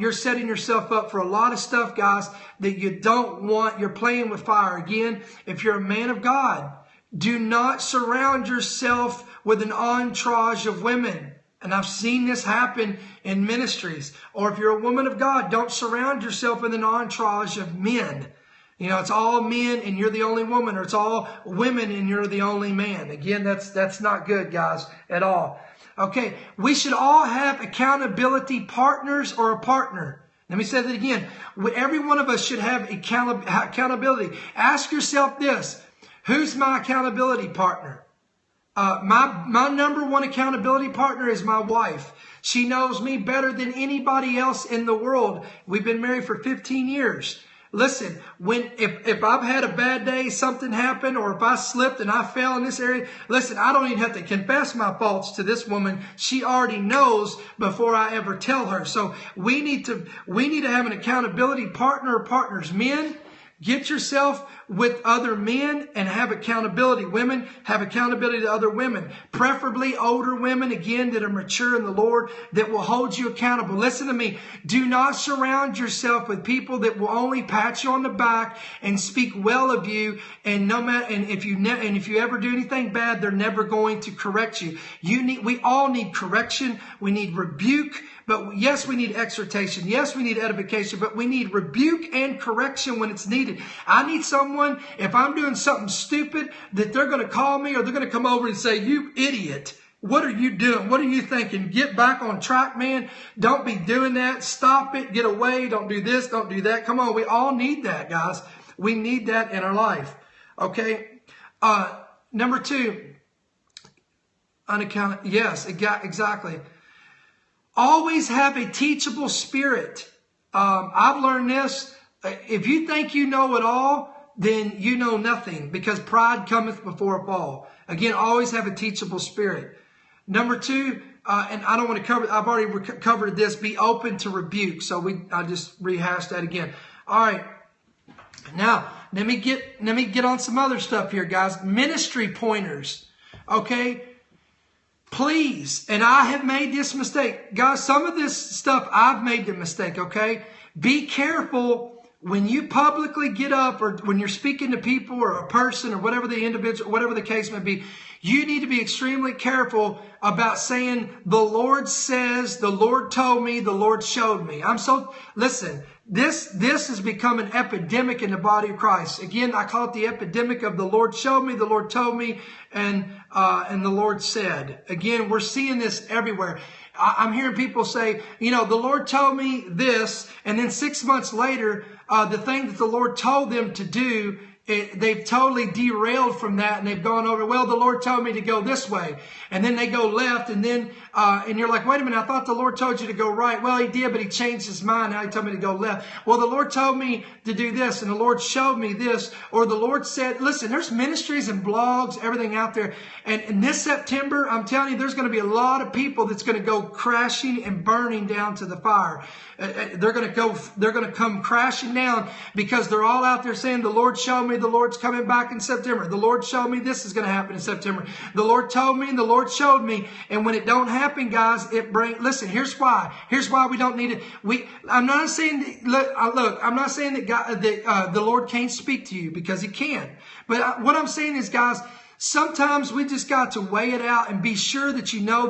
S1: You're setting yourself up for a lot of stuff, guys, that you don't want. You're playing with fire. Again, if you're a man of God, do not surround yourself with an entourage of women. And I've seen this happen in ministries. Or if you're a woman of God, don't surround yourself with an entourage of men. You know, it's all men and you're the only woman, or it's all women and you're the only man. Again, that's not good, guys, at all. Okay, we should all have accountability partners or a partner. Let me say that again. Every one of us should have accountability. Ask yourself this: who's my accountability partner? My number one accountability partner is my wife. She knows me better than anybody else in the world. We've been married for 15 years. Listen, if I've had a bad day, something happened, or if I slipped and I fell in this area, listen, I don't even have to confess my faults to this woman. She already knows before I ever tell her. So we need to have an accountability partner or partners. Men, get yourself with other men and have accountability. Women, have accountability to other women. Preferably older women, again, that are mature in the Lord, that will hold you accountable. Listen to me. Do not surround yourself with people that will only pat you on the back and speak well of you. And if you ever do anything bad, they're never going to correct you. We all need correction. We need rebuke. But yes, we need exhortation. Yes, we need edification, but we need rebuke and correction when it's needed. I need someone, if I'm doing something stupid, that they're going to call me, or they're going to come over and say, "You idiot. What are you doing? What are you thinking? Get back on track, man. Don't be doing that. Stop it. Get away. Don't do this. Don't do that." Come on. We all need that, guys. We need that in our life. Okay. Number two, unaccountable. Yes, exactly. Always have a teachable spirit. I've learned this. If you think you know it all, then you know nothing, because pride cometh before a fall. Again, always have a teachable spirit. Number two, and I don't want to cover, I've already covered this, be open to rebuke. So I just rehashed that again. All right. Now, let me get on some other stuff here, guys. Ministry pointers. Okay. Please, and I have made this mistake. Guys, some of this stuff I've made the mistake, okay? Be careful when you publicly get up, or when you're speaking to people or a person or whatever the individual, whatever the case may be. You need to be extremely careful about saying, "The Lord says, the Lord told me, the Lord showed me." Listen, this has become an epidemic in the body of Christ. Again, I call it the epidemic of the Lord showed me, the Lord told me, and the Lord said. Again, we're seeing this everywhere. I'm hearing people say, "The Lord told me this," and then 6 months later, the thing that the Lord told them to do, they've totally derailed from that, and they've gone over, "Well, the Lord told me to go this way." And then they go left, and then and you're like, "Wait a minute, I thought the Lord told you to go right." "Well, he did, but he changed his mind. Now he told me to go left." "Well, the Lord told me to do this, and the Lord showed me this." Or the Lord said, listen, there's ministries and blogs, everything out there. And this September, I'm telling you, there's going to be a lot of people that's going to go crashing and burning down to the fire. They're going to come crashing down, because they're all out there saying, "The Lord showed me, me the Lord's coming back in September. The Lord showed me this is going to happen in September. The Lord told me and the Lord showed me. And when it don't happen, guys, listen, here's why. Here's why we don't need it. I'm not saying that, I'm not saying that the Lord can't speak to you, because he can. But what I'm saying is, guys, sometimes we just got to weigh it out and be sure that you know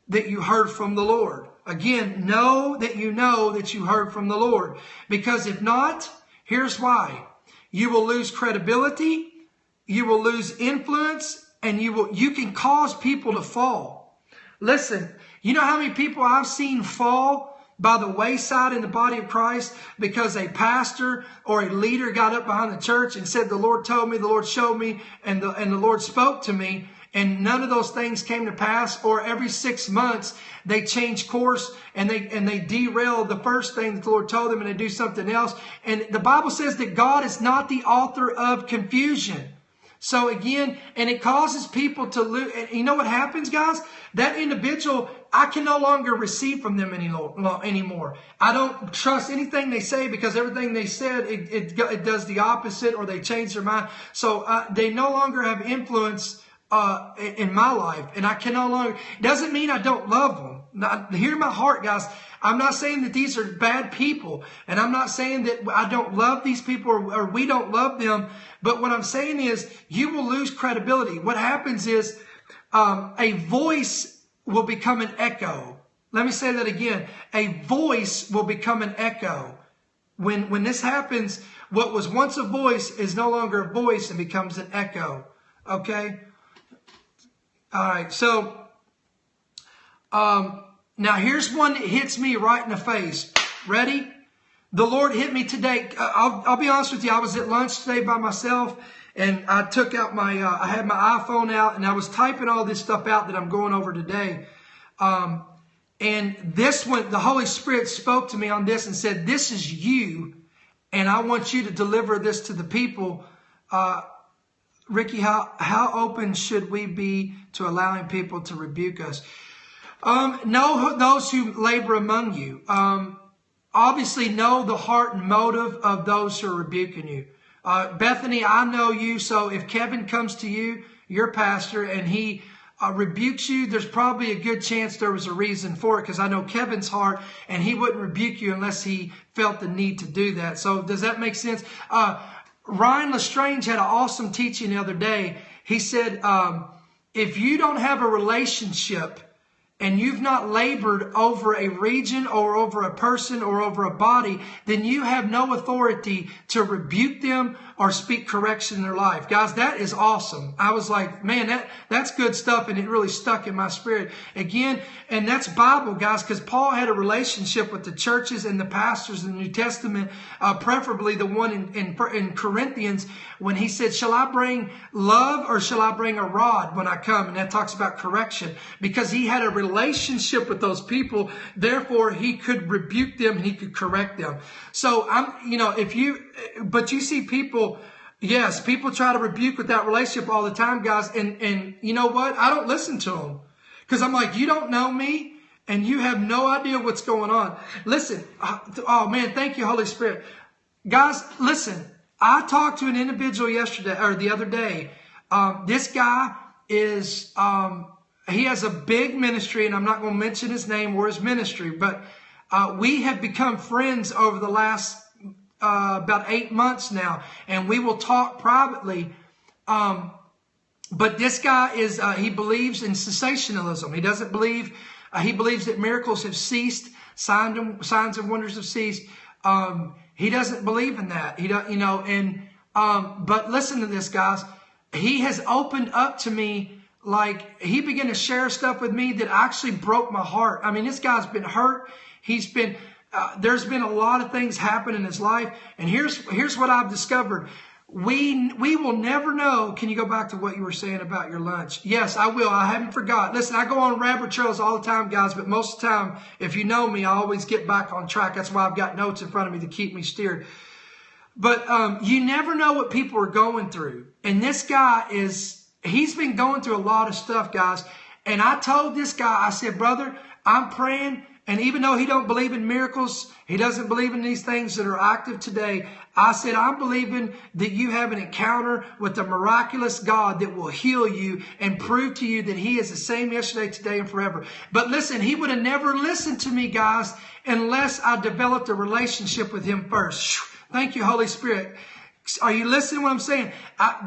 S1: that you heard from the Lord. Again, know that you heard from the Lord. Because if not, here's why. You will lose credibility, you will lose influence, and you can cause people to fall. Listen, you know how many people I've seen fall by the wayside in the body of Christ because a pastor or a leader got up behind the church and said, the Lord told me, the Lord showed me, and the Lord spoke to me. And none of those things came to pass, or every 6 months they change course and they derail the first thing that the Lord told them and they do something else. And the Bible says that God is not the author of confusion. So again, and it causes people to lose. And you know what happens, guys? That individual, I can no longer receive from them anymore. I don't trust anything they say, because everything they said, it does the opposite, or they change their mind. So they no longer have influence in my life, and I can no longer. Doesn't mean I don't love them. Now, hear my heart, guys. I'm not saying that these are bad people, and I'm not saying that I don't love these people or we don't love them. But what I'm saying is, you will lose credibility. What happens is a voice will become an echo. Let me say that again. A voice will become an echo. When this happens, what was once a voice is no longer a voice and becomes an echo. Okay? All right, so now here's one that hits me right in the face. Ready? The Lord hit me today. I'll be honest with you. I was at lunch today by myself, and I took out I had my iPhone out, and I was typing all this stuff out that I'm going over today. And this one, the Holy Spirit spoke to me on this and said, this is you, and I want you to deliver this to the people. Ricky, how open should we be to allowing people to rebuke us? Know those who labor among you. Obviously, know the heart and motive of those who are rebuking you. Bethany, I know you, so if Kevin comes to you, your pastor, and he rebukes you, there's probably a good chance there was a reason for it, because I know Kevin's heart, and he wouldn't rebuke you unless he felt the need to do that. So does that make sense? Ryan Lestrange had an awesome teaching the other day. He said, if you don't have a relationship and you've not labored over a region or over a person or over a body, then you have no authority to rebuke them or speak correction in their life. Guys, that is awesome. I was like, man, that's good stuff, and it really stuck in my spirit. Again, and that's Bible, guys, because Paul had a relationship with the churches and the pastors in the New Testament, preferably the one in Corinthians, when he said, shall I bring love or shall I bring a rod when I come? And that talks about correction, because he had a relationship with those people. Therefore, he could rebuke them and he could correct them. So but you see people, yes, people try to rebuke with that relationship all the time, guys. And you know what? I don't listen to them, because I'm like, you don't know me and you have no idea what's going on. Listen. Oh man, thank you, Holy Spirit. Guys, listen, I talked to an individual the other day. This guy is, he has a big ministry, and I'm not going to mention his name or his ministry, but we have become friends over the last about 8 months now, and we will talk privately. But this guy is, he believes in sensationalism. He doesn't believe, he believes that miracles have ceased, signs and wonders have ceased. He doesn't believe in that. But listen to this, guys. He has opened up to me. Like, he began to share stuff with me that actually broke my heart. I mean, this guy's been hurt. He's been, there's been a lot of things happen in his life. And here's what I've discovered. We will never know. Can you go back to what you were saying about your lunch? Yes, I will. I haven't forgot. Listen, I go on rabbit trails all the time, guys, but most of the time, if you know me, I always get back on track. That's why I've got notes in front of me to keep me steered. But you never know what people are going through. And this guy he's been going through a lot of stuff, guys. And I told this guy, I said, brother, I'm praying And even though he don't believe in miracles, he doesn't believe in these things that are active today, I said, I'm believing that you have an encounter with the miraculous God that will heal you and prove to you that he is the same yesterday, today, and forever. But listen, he would have never listened to me, guys, unless I developed a relationship with him first. Thank you, Holy Spirit. Are you listening to what I'm saying?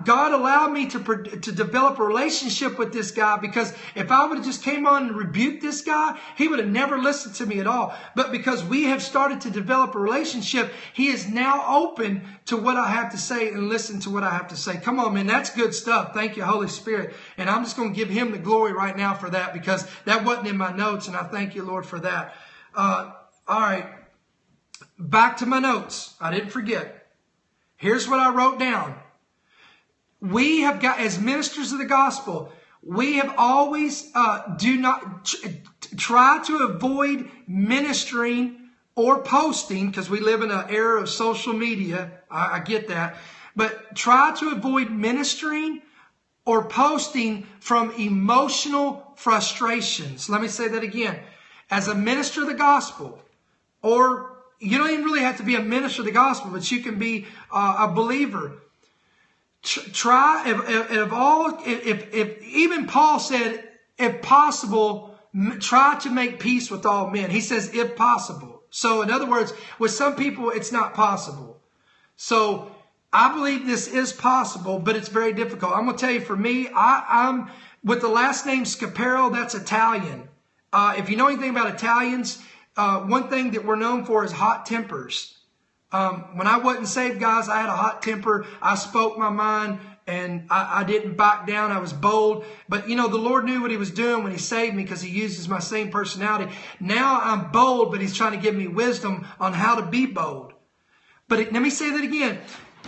S1: God allowed me to develop a relationship with this guy, because if I would have just came on and rebuked this guy, he would have never listened to me at all. But because we have started to develop a relationship, he is now open to what I have to say and listen to what I have to say. Come on, man. That's good stuff. Thank you, Holy Spirit. And I'm just going to give him the glory right now for that, because that wasn't in my notes. And I thank you, Lord, for that. All right. Back to my notes. I didn't forget. Here's what I wrote down. We have got, as ministers of the gospel, we have always do not try to avoid ministering or posting, because we live in an era of social media. I get that. But try to avoid ministering or posting from emotional frustrations. Let me say that again. As a minister of the gospel, or you don't even really have to be a minister of the gospel, but you can be a believer. Try, if even Paul said, if possible, try to make peace with all men. He says, if possible. So in other words, with some people, it's not possible. So I believe this is possible, but it's very difficult. I'm going to tell you, for me, I'm with the last name Scapero, that's Italian. If you know anything about Italians, one thing that we're known for is hot tempers. When I wasn't saved, guys, I had a hot temper. I spoke my mind, and I didn't back down. I was bold. But, you know, the Lord knew what he was doing when he saved me, because he uses my same personality. Now I'm bold, but he's trying to give me wisdom on how to be bold. But let me say that again.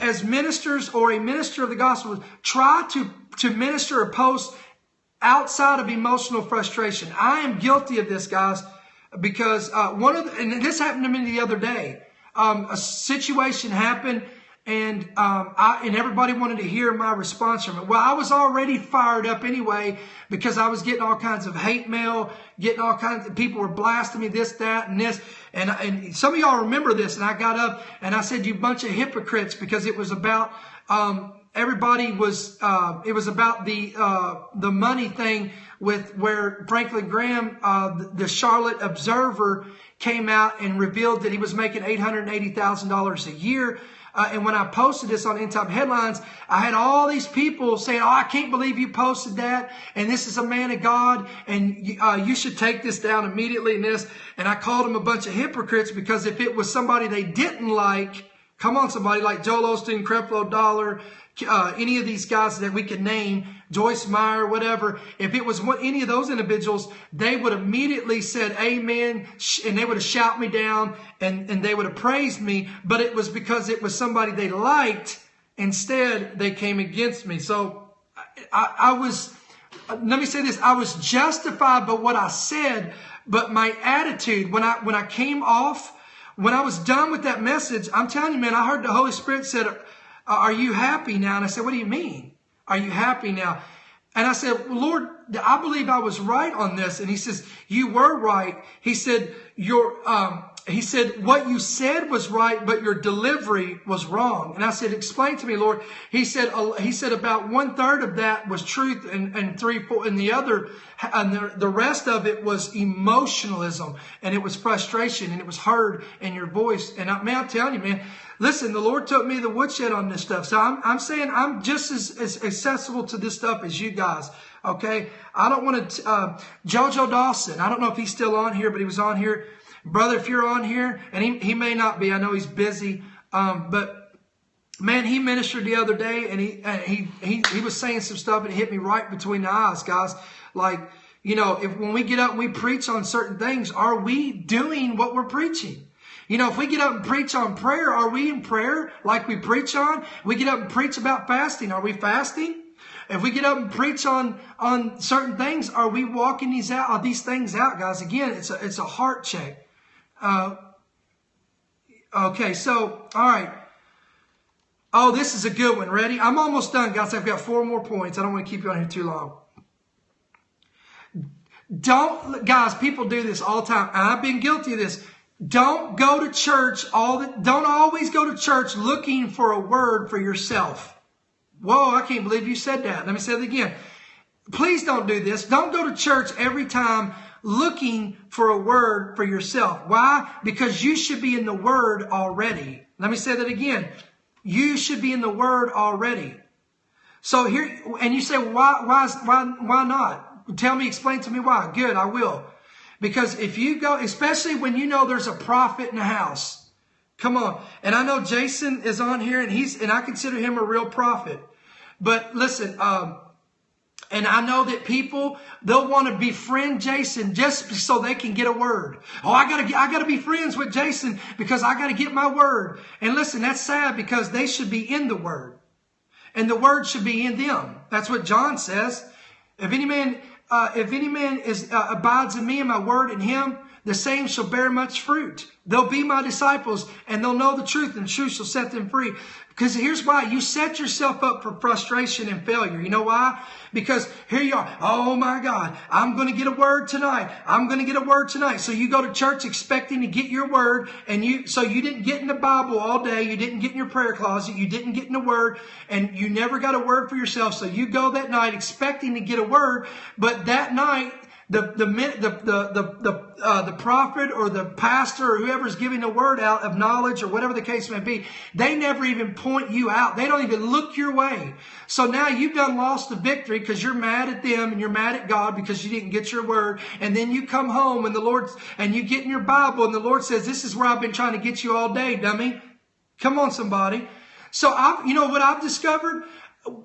S1: As ministers or a minister of the gospel, try to minister or post outside of emotional frustration. I am guilty of this, guys. Because and this happened to me the other day. A situation happened, and everybody wanted to hear my response from it. Well, I was already fired up anyway, because I was getting all kinds of hate mail, getting all kinds of people were blasting me, this, that, and this. And some of y'all remember this. And I got up and I said, "You bunch of hypocrites," because it was about everybody was. It was about the money thing, with where Franklin Graham, the Charlotte Observer, came out and revealed that he was making $880,000 a year. And when I posted this on End Time Headlines, I had all these people saying, "Oh, I can't believe you posted that. And this is a man of God. And you should take this down immediately." And I called them a bunch of hypocrites, because if it was somebody they didn't like, come on, somebody like Joel Osteen, Creflo Dollar, any of these guys that we can name, Joyce Meyer, whatever, if it was any of those individuals, they would immediately said amen, and they would have shouted me down, and they would have praised me. But it was because it was somebody they liked. Instead, they came against me. So I was, let me say this, I was justified by what I said, but my attitude, when I came off, when I was done with that message, I'm telling you, man, I heard the Holy Spirit said, "Are you happy now?" And I said, "What do you mean? Are you happy now?" And I said, "Well, Lord, I believe I was right on this." And he says, "You were right." He said, he said, "What you said was right, but your delivery was wrong." And I said, "Explain to me, Lord." He said, about 1/3 of that was truth, and 3/4, and the other, and the rest of it was emotionalism, and it was frustration, and it was heard in your voice. And I'm telling you, man, listen, the Lord took me to the woodshed on this stuff. So I'm saying I'm just as accessible to this stuff as you guys. Okay. I don't want to, Jojo Dawson. I don't know if he's still on here, but he was on here. Brother, if you're on here, and he may not be, I know he's busy. But man, he ministered the other day, and he was saying some stuff, and it hit me right between the eyes, guys. Like, you know, when we get up and we preach on certain things, are we doing what we're preaching? You know, if we get up and preach on prayer, are we in prayer like we preach on? We get up and preach about fasting. Are we fasting? If we get up and preach on certain things, are we walking these things out, guys? Again, it's a heart check. Okay, so, all right. Oh, this is a good one. Ready? I'm almost done, guys. I've got 4 more points. I don't want to keep you on here too long. Don't, guys, people do this all the time. And I've been guilty of this. Don't go to church don't always go to church looking for a word for yourself. Whoa, I can't believe you said that. Let me say it again. Please don't do this. Don't go to church every time looking for a word for yourself. Why? Because you should be in the word already. Let me say that again. You should be in the word already. So here, and you say, why not? Tell me, explain to me why. Good, I will. Because if you go, especially when you know there's a prophet in the house, come on. And I know Jason is on here, and I consider him a real prophet. But listen, and I know that people, they'll want to befriend Jason just so they can get a word. Oh, I gotta be friends with Jason because I gotta get my word. And listen, that's sad because they should be in the word, and the word should be in them. That's what John says. If any man abides in me and my word in him, the same shall bear much fruit. They'll be my disciples, and they'll know the truth, and the truth shall set them free. Because here's why. You set yourself up for frustration and failure. You know why? Because here you are. Oh my God, I'm going to get a word tonight. I'm going to get a word tonight. So you go to church expecting to get your word, and so you didn't get in the Bible all day. You didn't get in your prayer closet. You didn't get in the word, and you never got a word for yourself. So you go that night expecting to get a word, but that night, the prophet or the pastor or whoever's giving the word out of knowledge or whatever the case may be, they never even point you out. They don't even look your way. So now you've done lost the victory because you're mad at them and you're mad at God because you didn't get your word. And then you come home and you get in your Bible and the Lord says, this is where I've been trying to get you all day, dummy. Come on, somebody. So you know what I've discovered?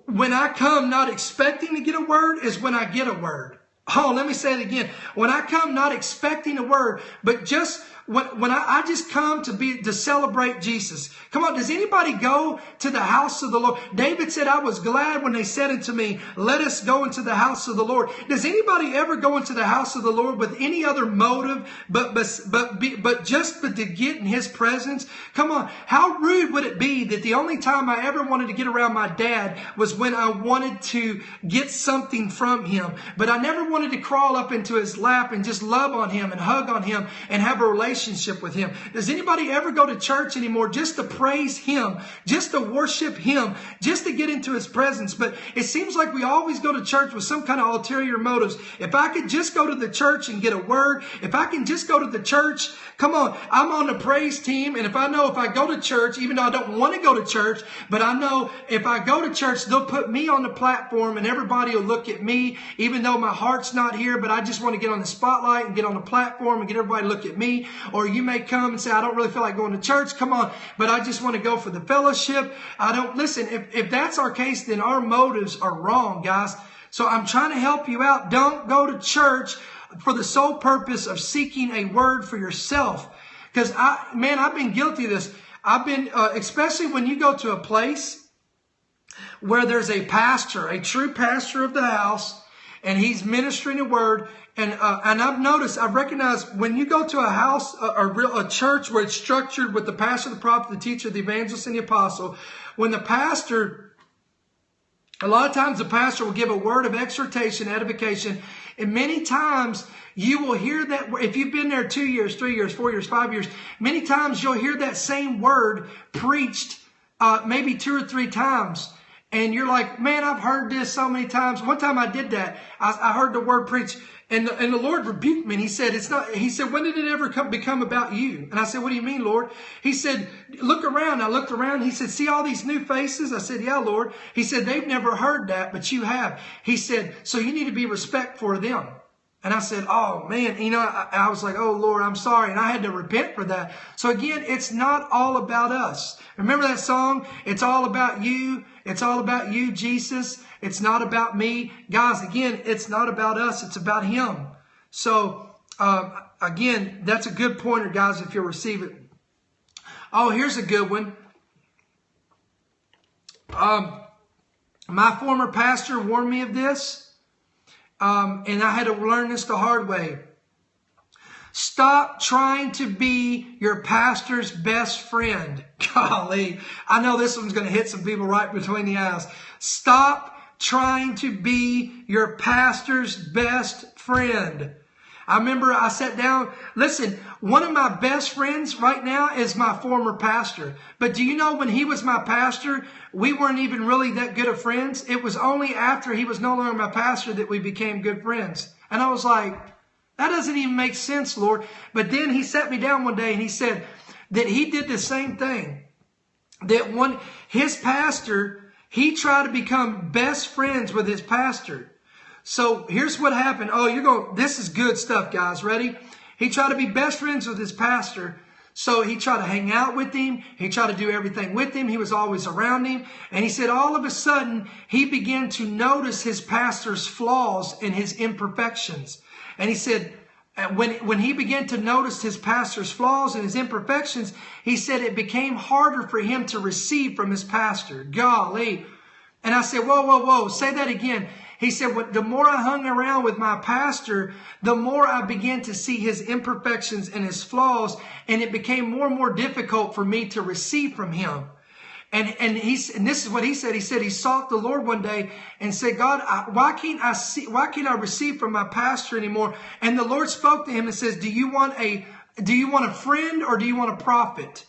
S1: When I come not expecting to get a word is when I get a word. Oh, let me say it again. When I come not expecting a word, but just when I just come to celebrate Jesus. Come on, does anybody go to the house of the Lord? David said, I was glad when they said unto me, let us go into the house of the Lord. Does anybody ever go into the house of the Lord with any other motive but to get in his presence? Come on, how rude would it be that the only time I ever wanted to get around my dad was when I wanted to get something from him, but I never wanted to crawl up into his lap and just love on him and hug on him and have a relationship with him. Does anybody ever go to church anymore just to praise him, just to worship him, just to get into his presence? But it seems like we always go to church with some kind of ulterior motives. If I could just go to the church and get a word, if I can just go to the church, come on, I'm on the praise team. And if I go to church, even though I don't want to go to church, but I know if I go to church, they'll put me on the platform and everybody will look at me, even though my heart's not here, but I just want to get on the spotlight and get on the platform and get everybody to look at me. Or you may come and say, I don't really feel like going to church. Come on, but I just want to go for the fellowship. Listen, if that's our case, then our motives are wrong, guys. So I'm trying to help you out. Don't go to church for the sole purpose of seeking a word for yourself. Because I've been guilty of this. I've been, especially when you go to a place where there's a pastor, a true pastor of the house, and he's ministering a word. And I've recognized when you go to a house, a church where it's structured with the pastor, the prophet, the teacher, the evangelist, and the apostle, when the pastor, a lot of times the pastor will give a word of exhortation, edification, and many times you will hear that, if you've been there 2 years, 3 years, 4 years, 5 years, many times you'll hear that same word preached maybe 2 or 3 times. And you're like, man, I've heard this so many times. One time I did that. I heard the word preached, and the Lord rebuked me. And he said, when did it ever become about you? And I said, what do you mean, Lord? He said, look around. I looked around. He said, see all these new faces? I said, yeah, Lord. He said, they've never heard that, but you have. He said, so you need to be respectful for them. And I said, oh man, I was like, oh Lord, I'm sorry. And I had to repent for that. So again, it's not all about us. Remember that song? It's all about you. It's all about you, Jesus. It's not about me. Guys, again, it's not about us. It's about him. So again, that's a good pointer, guys, if you'll receive it. Oh, here's a good one. My former pastor warned me of this. And I had to learn this the hard way. Stop trying to be your pastor's best friend. Golly, I know this one's going to hit some people right between the eyes. Stop trying to be your pastor's best friend. I remember I sat down. Listen, one of my best friends right now is my former pastor. But do you know when he was my pastor, we weren't even really that good of friends. It was only after he was no longer my pastor that we became good friends. And I was like, that doesn't even make sense, Lord. But then he sat me down one day and he said that he did the same thing. That his pastor, he tried to become best friends with his pastor. So here's what happened. Oh, this is good stuff, guys. Ready? He tried to be best friends with his pastor. So he tried to hang out with him. He tried to do everything with him. He was always around him. And he said all of a sudden, he began to notice his pastor's flaws and his imperfections. And he said, when he began to notice his pastor's flaws and his imperfections, he said it became harder for him to receive from his pastor. Golly. And I said, whoa, say that again. He said, the more I hung around with my pastor, the more I began to see his imperfections and his flaws, and it became more and more difficult for me to receive from him. And this is what he said. He said he sought the Lord one day and said, God, why can't I receive from my pastor anymore? And the Lord spoke to him and says, do you want a friend or do you want a prophet?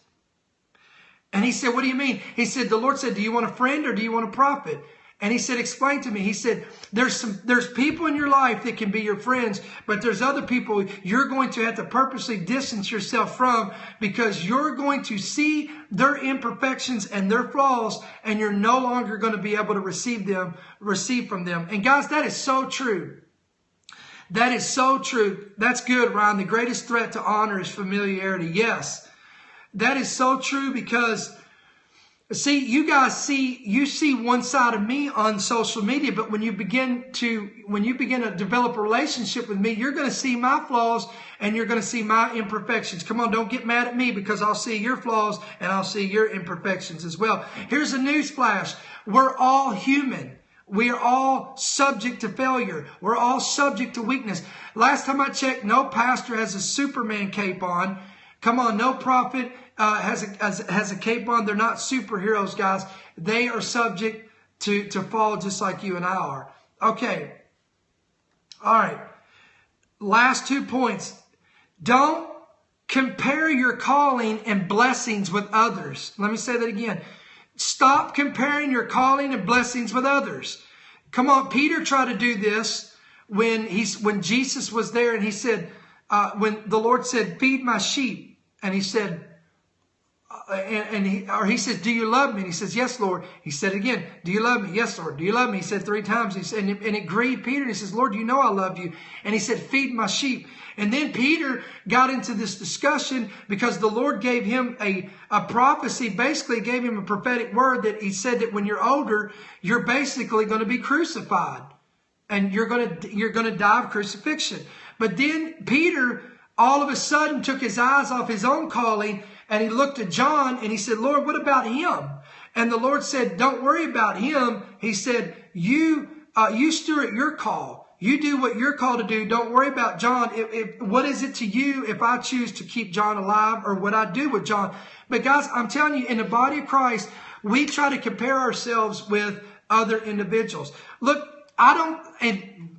S1: And he said, what do you mean? He said, the Lord said, do you want a friend or do you want a prophet? And he said, explain to me. He said, there's people in your life that can be your friends, but there's other people you're going to have to purposely distance yourself from because you're going to see their imperfections and their flaws, and you're no longer going to be able to receive from them. And guys, that is so true. That is so true. That's good, Ryan. The greatest threat to honor is familiarity. Yes, that is so true because see, you guys see one side of me on social media, but when you begin to develop a relationship with me, you're going to see my flaws and you're going to see my imperfections. Come on, don't get mad at me because I'll see your flaws and I'll see your imperfections as well. Here's a news flash. We're all human. We are all subject to failure. We're all subject to weakness. Last time I checked, no pastor has a Superman cape on. Come on, no prophet has a cape on. They're not superheroes, guys. They are subject to fall just like you and I are. Okay. All right. Last 2 points. Don't compare your calling and blessings with others. Let me say that again. Stop comparing your calling and blessings with others. Come on, Peter tried to do this when Jesus was there, and he said, when the Lord said, feed my sheep, and he said, he says, do you love me? And he says, yes, Lord. He said again, do you love me? Yes, Lord. Do you love me? He said 3 times. He said, and it grieved Peter. And he says, Lord, you know I love you. And he said, feed my sheep. And then Peter got into this discussion because the Lord gave him a prophecy, basically gave him a prophetic word that he said that when you're older, you're basically going to be crucified. And you're going to die of crucifixion. But then Peter all of a sudden took his eyes off his own calling, and he looked at John and he said, Lord, what about him? And the Lord said, don't worry about him. He said, you steward your call. You do what you're called to do. Don't worry about John. What is it to you if I choose to keep John alive, or what I do with John? But guys, I'm telling you, in the body of Christ, we try to compare ourselves with other individuals. Look, and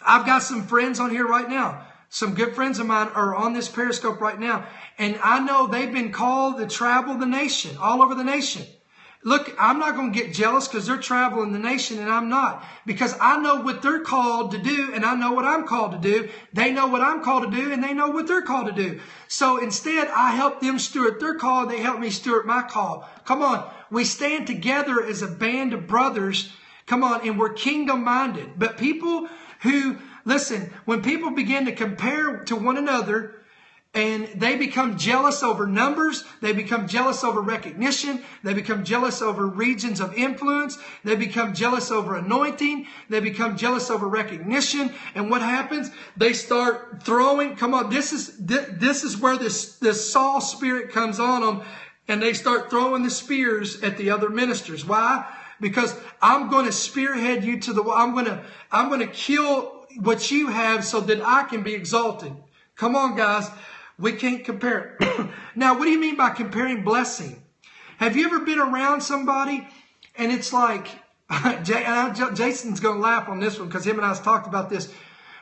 S1: I've got some friends on here right now. Some good friends of mine are on this Periscope right now. And I know they've been called to travel the nation, all over the nation. Look, I'm not going to get jealous because they're traveling the nation and I'm not. Because I know what they're called to do and I know what I'm called to do. They know what I'm called to do and they know what they're called to do. So instead, I help them steward their call and they help me steward my call. Come on, we stand together as a band of brothers. Come on, and we're kingdom-minded. But people who, listen, when people begin to compare to one another, and they become jealous over numbers, they become jealous over recognition, they become jealous over regions of influence, they become jealous over anointing, they become jealous over recognition, and what happens? They start throwing, come on, this is where this Saul spirit comes on them, and they start throwing the spears at the other ministers. Why? Because I'm going to spearhead you to I'm going to kill what you have so that I can be exalted. Come on, guys. We can't compare. Now, what do you mean by comparing blessing? Have you ever been around somebody and it's like, Jason's going to laugh on this one because him and I have talked about this.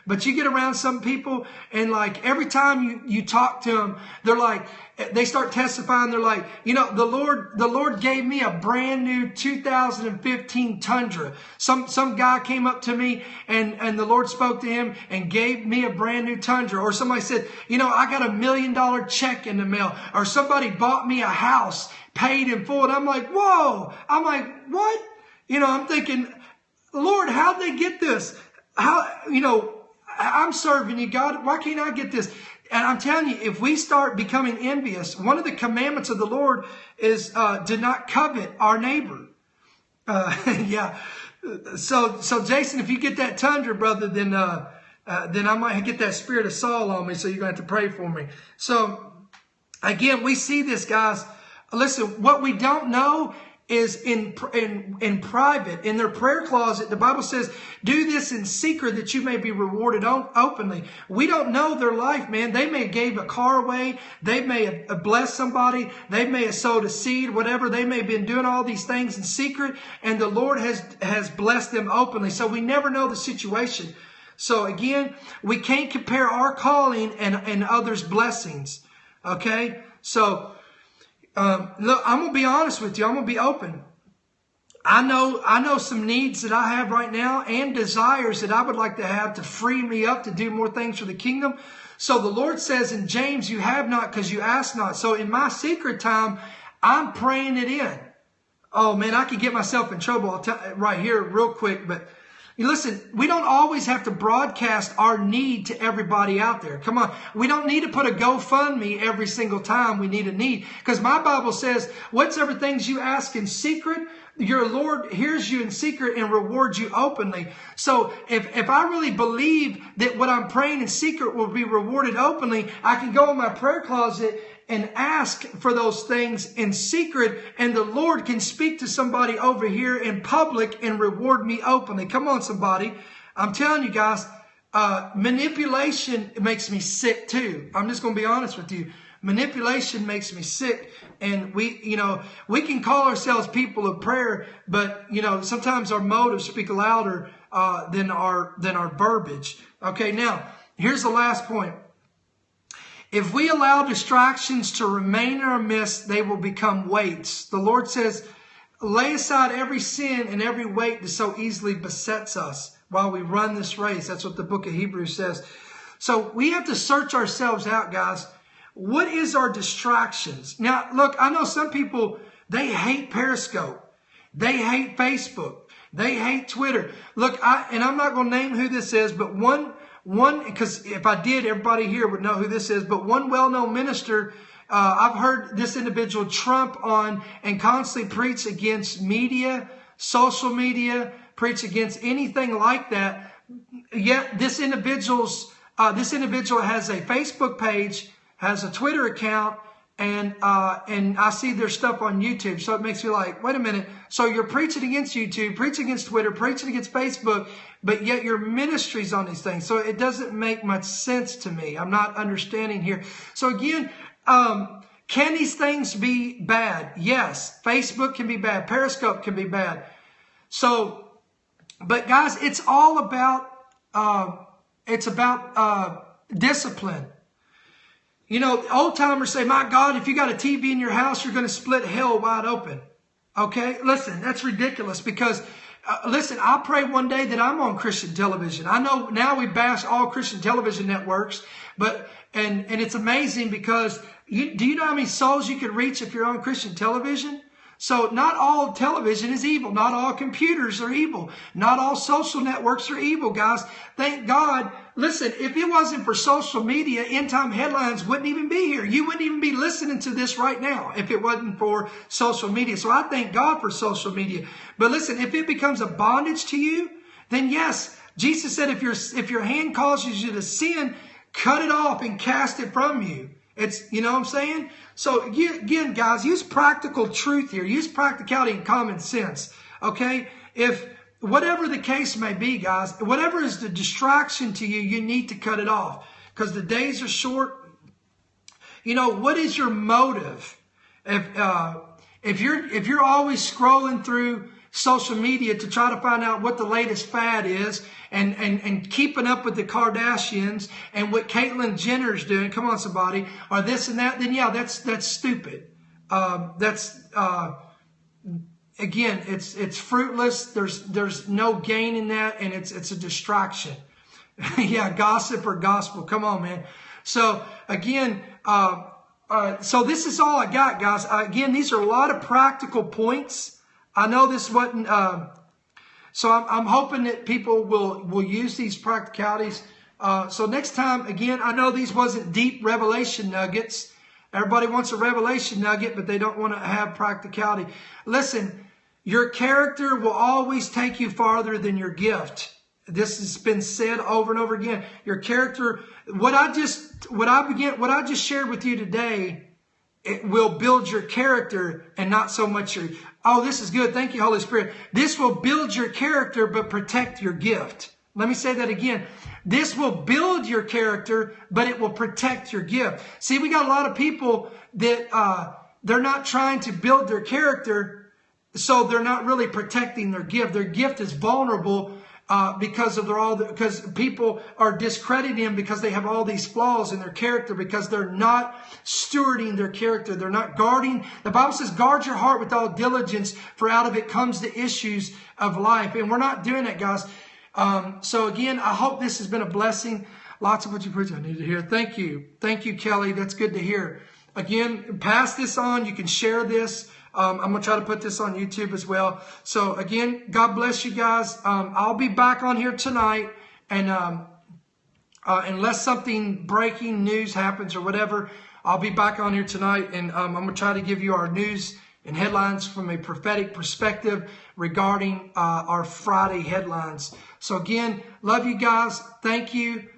S1: But you get around some people and like every time you talk to them, they're like, they start testifying. They're like, you know, the Lord gave me a brand new 2015 Tundra. Some guy came up to me and the Lord spoke to him and gave me a brand new Tundra. Or somebody said, you know, I got $1 million check in the mail. Or somebody bought me a house paid in full. And I'm like, whoa. I'm like, what? You know, I'm thinking, Lord, how'd they get this? How, you know, I'm serving you, God. Why can't I get this? And I'm telling you, if we start becoming envious, one of the commandments of the Lord is to not covet our neighbor. Yeah. So Jason, if you get that Tundra, brother, then I might get that spirit of Saul on me. So you're going to have to pray for me. So again, we see this, guys. Listen, what we don't know is in private, in their prayer closet. The Bible says, do this in secret that you may be rewarded openly. We don't know their life, man. They may have gave a car away. They may have blessed somebody. They may have sowed a seed, whatever. They may have been doing all these things in secret, and the Lord has blessed them openly. So we never know the situation. So again, we can't compare our calling and others' blessings. Okay? So look, I'm going to be honest with you. I'm going to be open. I know some needs that I have right now and desires that I would like to have to free me up to do more things for the kingdom. So the Lord says in James, you have not because you ask not. So in my secret time, I'm praying it in. Oh man, I could get myself in trouble. I'll tell right here real quick, but listen, we don't always have to broadcast our need to everybody out there. Come on. We don't need to put a GoFundMe every single time we need a need. Because my Bible says, whatsoever things you ask in secret, your Lord hears you in secret and rewards you openly. So if I really believe that what I'm praying in secret will be rewarded openly, I can go in my prayer closet and ask for those things in secret, and the Lord can speak to somebody over here in public and reward me openly. Come on, somebody. I'm telling you guys, manipulation makes me sick too. I'm just going to be honest with you. Manipulation makes me sick. And we can call ourselves people of prayer, but, sometimes our motives speak louder than our verbiage. Okay, now, here's the last point. If we allow distractions to remain in our midst, they will become weights. The Lord says, lay aside every sin and every weight that so easily besets us while we run this race. That's what the book of Hebrews says. So we have to search ourselves out, guys. What is our distractions? Now, look, I know some people, they hate Periscope. They hate Facebook. They hate Twitter. Look, I'm not going to name who this is, but one, because if I did, everybody here would know who this is. But one well-known minister, I've heard this individual trump on and constantly preach against media, social media, preach against anything like that. Yet this individual has a Facebook page, has a Twitter account, and I see their stuff on YouTube. So it makes me like, wait a minute. So you're preaching against YouTube, preaching against Twitter, preaching against Facebook, but yet your ministry's on these things. So it doesn't make much sense to me. I'm not understanding here. So again, can these things be bad? Yes. Facebook can be bad. Periscope can be bad. So, but guys, it's all about, discipline. Old timers say, my God, if you got a TV in your house, you're going to split hell wide open. Okay? Listen, that's ridiculous because, listen, I pray one day that I'm on Christian television. I know now we bash all Christian television networks, but, and it's amazing because do you know how many souls you could reach if you're on Christian television? So not all television is evil. Not all computers are evil. Not all social networks are evil, guys. Thank God. Listen, if it wasn't for social media, End Time Headlines wouldn't even be here. You wouldn't even be listening to this right now if it wasn't for social media. So I thank God for social media. But listen, if it becomes a bondage to you, then yes, Jesus said if your hand causes you to sin, cut it off and cast it from you. It's, you know what I'm saying? So again, guys, use practical truth here. Use practicality and common sense. Okay? If whatever the case may be, guys, whatever is the distraction to you, you need to cut it off because the days are short. What is your motive? If you're always scrolling through social media to try to find out what the latest fad is, and keeping up with the Kardashians and what Caitlyn Jenner's doing, come on somebody, or this and that, then yeah, that's stupid. Again, it's fruitless. There's no gain in that, and it's a distraction. Yeah, gossip or gospel. Come on, man. So again, so this is all I got, guys. Again, these are a lot of practical points. I know this wasn't, so I'm hoping that people will use these practicalities. So next time, again, I know these wasn't deep revelation nuggets. Everybody wants a revelation nugget, but they don't want to have practicality. Listen, your character will always take you farther than your gift. This has been said over and over again. Your character, what I just shared with you today, it will build your character and not so much your, oh, this is good. Thank you, Holy Spirit. This will build your character, but protect your gift. Let me say that again. This will build your character, but it will protect your gift. See, we got a lot of people that they're not trying to build their character, so they're not really protecting their gift. Their gift is vulnerable because people are discrediting them because they have all these flaws in their character, because they're not stewarding their character. They're not guarding. The Bible says, guard your heart with all diligence, for out of it comes the issues of life. And we're not doing that, guys. So again, I hope this has been a blessing. Lots of what you preach I need to hear. Thank you. Thank you, Kelly. That's good to hear. Again, pass this on. You can share this. I'm going to try to put this on YouTube as well. So again, God bless you guys. I'll be back on here tonight. And unless something breaking news happens or whatever, I'll be back on here tonight. And I'm going to try to give you our news and headlines from a prophetic perspective regarding our Friday headlines. So again, love you guys. Thank you.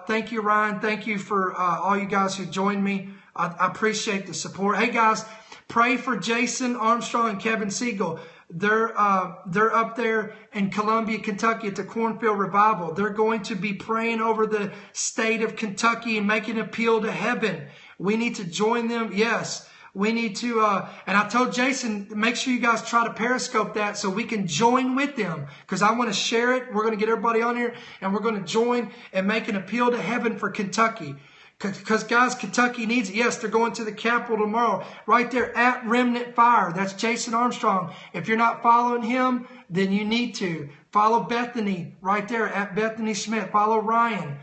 S1: Thank you, Ryan. Thank you for all you guys who joined me. I appreciate the support. Hey, guys, pray for Jason Armstrong and Kevin Siegel. They're up there in Columbia, Kentucky at the Cornfield Revival. They're going to be praying over the state of Kentucky and making an appeal to heaven. We need to join them. Yes. We need to, and I told Jason, make sure you guys try to Periscope that so we can join with them, because I want to share it. We're going to get everybody on here, and we're going to join and make an appeal to heaven for Kentucky. Because, guys, Kentucky needs it. Yes, they're going to the Capitol tomorrow. Right there at Remnant Fire. That's Jason Armstrong. If you're not following him, then you need to. Follow Bethany right there at Bethany Smith. Follow Ryan.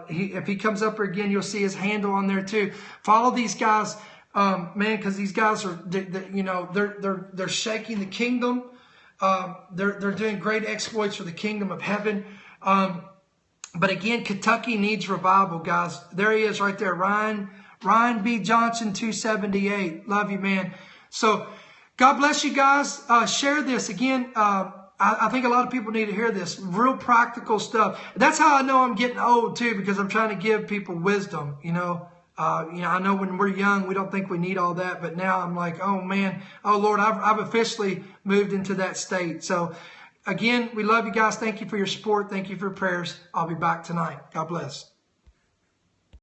S1: If he comes up here again, you'll see his handle on there too. Follow these guys. Man, because these guys are, they're shaking the kingdom. They're doing great exploits for the kingdom of heaven. But again, Kentucky needs revival, guys. There he is right there, Ryan B. Johnson, 278. Love you, man. So God bless you guys. Share this again. I think a lot of people need to hear this. Real practical stuff. That's how I know I'm getting old too, because I'm trying to give people wisdom. I know when we're young, we don't think we need all that, but now I'm like, oh man, oh Lord, I've officially moved into that state. So again, we love you guys. Thank you for your support. Thank you for your prayers. I'll be back tonight. God bless.